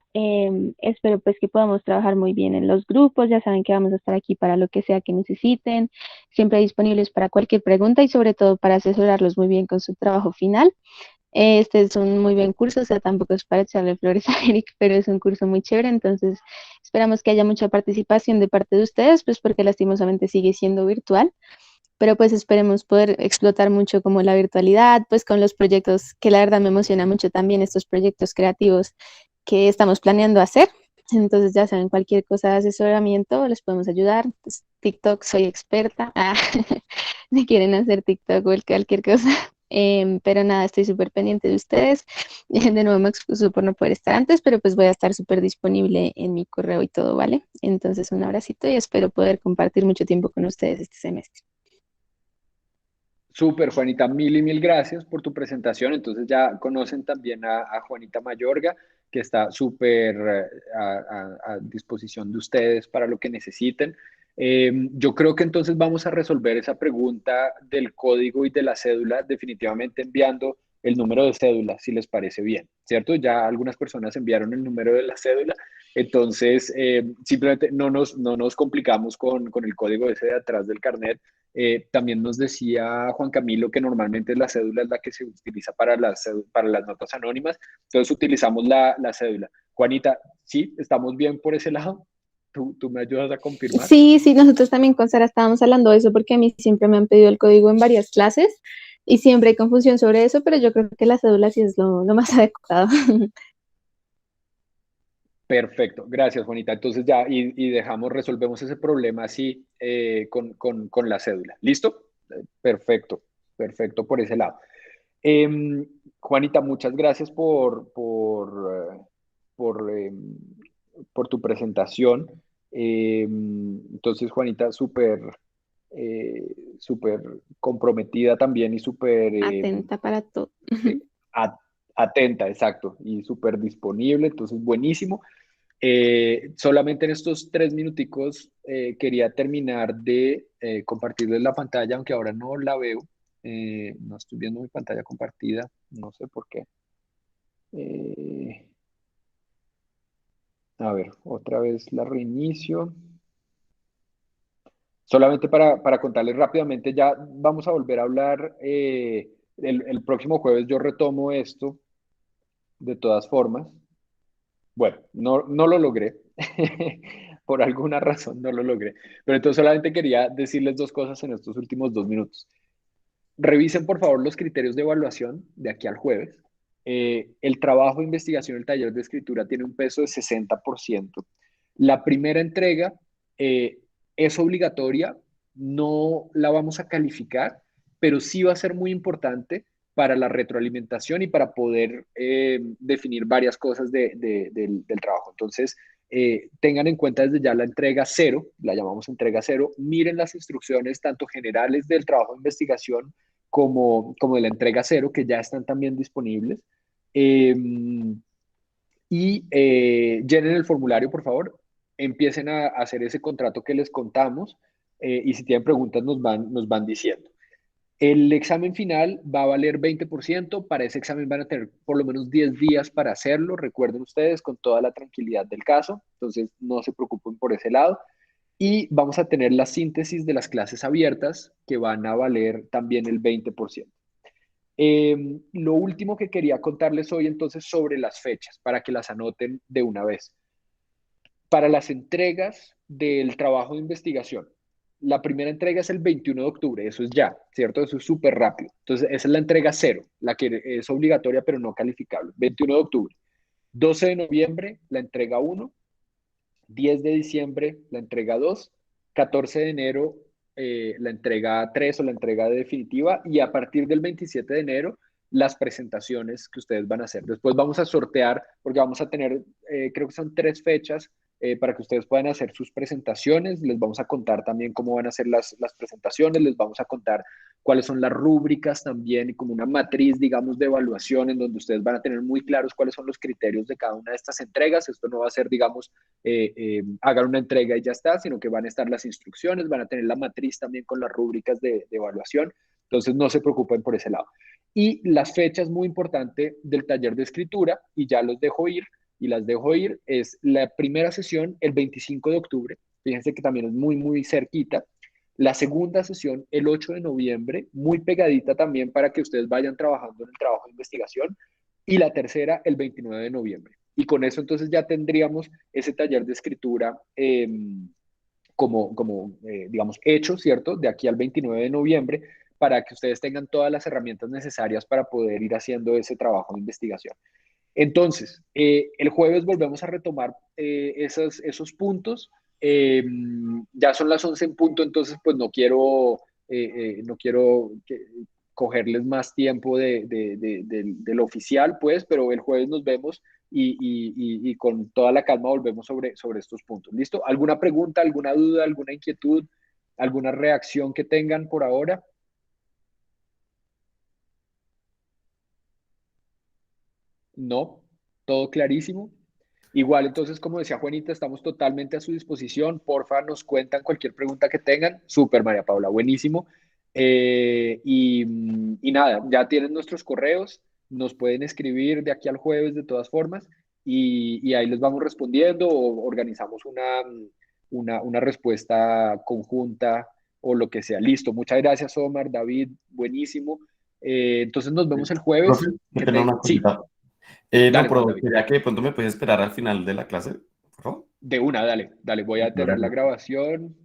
Speaker 8: Espero pues que podamos trabajar muy bien en los grupos, ya saben que vamos a estar aquí para lo que sea que necesiten, siempre disponibles para cualquier pregunta y sobre todo para asesorarlos muy bien con su trabajo final. Este es un muy buen curso, o sea, tampoco es para echarle flores a Eric, pero es un curso muy chévere, entonces esperamos que haya mucha participación de parte de ustedes, pues porque lastimosamente sigue siendo virtual, pero pues esperemos poder explotar mucho como la virtualidad, pues con los proyectos que la verdad me emociona mucho también, estos proyectos creativos que estamos planeando hacer. Entonces ya saben, cualquier cosa de asesoramiento les podemos ayudar. Pues, TikTok, soy experta. Si quieren hacer TikTok o cualquier cosa. Pero nada, estoy súper pendiente de ustedes. De nuevo me excuso por no poder estar antes, pero pues voy a estar súper disponible en mi correo y todo, ¿vale? Entonces un abracito y espero poder compartir mucho tiempo con ustedes este semestre.
Speaker 1: Súper, Juanita, mil y mil gracias por tu presentación. Entonces ya conocen también a Juanita Mayorga, que está súper a disposición de ustedes para lo que necesiten. Yo creo que entonces vamos a resolver esa pregunta del código y de la cédula definitivamente enviando el número de cédula, si les parece bien, ¿cierto? Ya algunas personas enviaron el número de la cédula, entonces simplemente no nos complicamos con el código ese de atrás del carnet. También nos decía Juan Camilo que normalmente la cédula es la que se utiliza para las notas anónimas, entonces utilizamos la cédula. Juanita, ¿sí? ¿Estamos bien por ese lado? ¿Tú me ayudas a confirmar?
Speaker 8: Sí, sí, nosotros también con Sara estábamos hablando de eso porque a mí siempre me han pedido el código en varias clases y siempre hay confusión sobre eso, pero yo creo que la cédula sí es lo más adecuado.
Speaker 1: Perfecto, gracias Juanita. Entonces ya, y resolvemos ese problema así con la cédula. ¿Listo? Perfecto, perfecto por ese lado. Juanita, muchas gracias por, por tu presentación. Entonces, Juanita, súper comprometida también y súper
Speaker 8: Atenta para todo.
Speaker 1: eh, a- atenta, exacto, y súper disponible, entonces buenísimo. Solamente en estos 3 minuticos quería terminar de compartirles la pantalla, aunque ahora no la veo. No estoy viendo mi pantalla compartida, no sé por qué. Eh, a ver, otra vez la reinicio. Solamente para contarles rápidamente, ya vamos a volver a hablar. El próximo jueves yo retomo esto, de todas formas. Bueno, no lo logré. Por alguna razón no lo logré. Pero entonces solamente quería decirles dos cosas en estos últimos 2 minutos. Revisen por favor los criterios de evaluación de aquí al jueves. El trabajo de investigación, el taller de escritura tiene un peso de 60%. La primera entrega eh, es obligatoria, no la vamos a calificar, pero sí va a ser muy importante para la retroalimentación y para poder definir varias cosas del trabajo. Entonces, tengan en cuenta desde ya la entrega cero, la llamamos entrega cero, miren las instrucciones tanto generales del trabajo de investigación como de la entrega cero, que ya están también disponibles. Eh, llenen el formulario, por favor, empiecen a hacer ese contrato que les contamos y si tienen preguntas nos van diciendo. El examen final va a valer 20%. Para ese examen van a tener por lo menos 10 días para hacerlo. Recuerden ustedes, con toda la tranquilidad del caso. Entonces, no se preocupen por ese lado. Y vamos a tener la síntesis de las clases abiertas que van a valer también el 20%. Lo último que quería contarles hoy entonces sobre las fechas, para que las anoten de una vez. Para las entregas del trabajo de investigación, la primera entrega es el 21 de octubre, eso es ya, ¿cierto? Eso es súper rápido. Entonces, esa es la entrega cero, la que es obligatoria pero no calificable. 21 de octubre. 12 de noviembre, la entrega 1. 10 de diciembre, la entrega 2. 14 de enero, la entrega 3 o la entrega definitiva. Y a partir del 27 de enero, las presentaciones que ustedes van a hacer. Después vamos a sortear, porque vamos a tener, creo que son 3 fechas para que ustedes puedan hacer sus presentaciones. Les vamos a contar también cómo van a ser las presentaciones, les vamos a contar cuáles son las rúbricas también y como una matriz, digamos, de evaluación en donde ustedes van a tener muy claros cuáles son los criterios de cada una de estas entregas. Esto no va a ser, digamos, hagan una entrega y ya está, sino que van a estar las instrucciones, van a tener la matriz también con las rúbricas de evaluación. Entonces, no se preocupen por ese lado. y las fechas muy importantes del taller de escritura, y ya los dejo ir, y las dejo ir, es la primera sesión el 25 de octubre, fíjense que también es muy, muy cerquita. La segunda sesión el 8 de noviembre, muy pegadita también para que ustedes vayan trabajando en el trabajo de investigación. Y la tercera el 29 de noviembre. Y con eso entonces ya tendríamos ese taller de escritura digamos, hecho, ¿cierto? De aquí al 29 de noviembre, para que ustedes tengan todas las herramientas necesarias para poder ir haciendo ese trabajo de investigación. Entonces, el jueves volvemos a retomar esos puntos. Ya son las 11 en punto, entonces pues no quiero cogerles más tiempo del oficial, pues, pero el jueves nos vemos y con toda la calma volvemos sobre estos puntos. ¿Listo? ¿Alguna pregunta, alguna duda, alguna inquietud, alguna reacción que tengan por ahora? No, todo clarísimo. Igual, entonces, como decía Juanita, estamos totalmente a su disposición. Porfa, nos cuentan cualquier pregunta que tengan. Súper, María Paula, buenísimo. Y nada, ya tienen nuestros correos, nos pueden escribir de aquí al jueves de todas formas y ahí les vamos respondiendo o organizamos una respuesta conjunta o lo que sea. Listo, muchas gracias, Omar, David, buenísimo. Entonces nos vemos el jueves.
Speaker 9: Profe, me tengo una
Speaker 1: Sí,
Speaker 9: cosita. No,
Speaker 1: dale, Juan
Speaker 9: pero
Speaker 1: David.
Speaker 9: quería que de pronto me puedes esperar al final de la clase, por favor.
Speaker 1: De una, dale, voy a
Speaker 9: No,
Speaker 1: detener la
Speaker 9: no.
Speaker 1: grabación.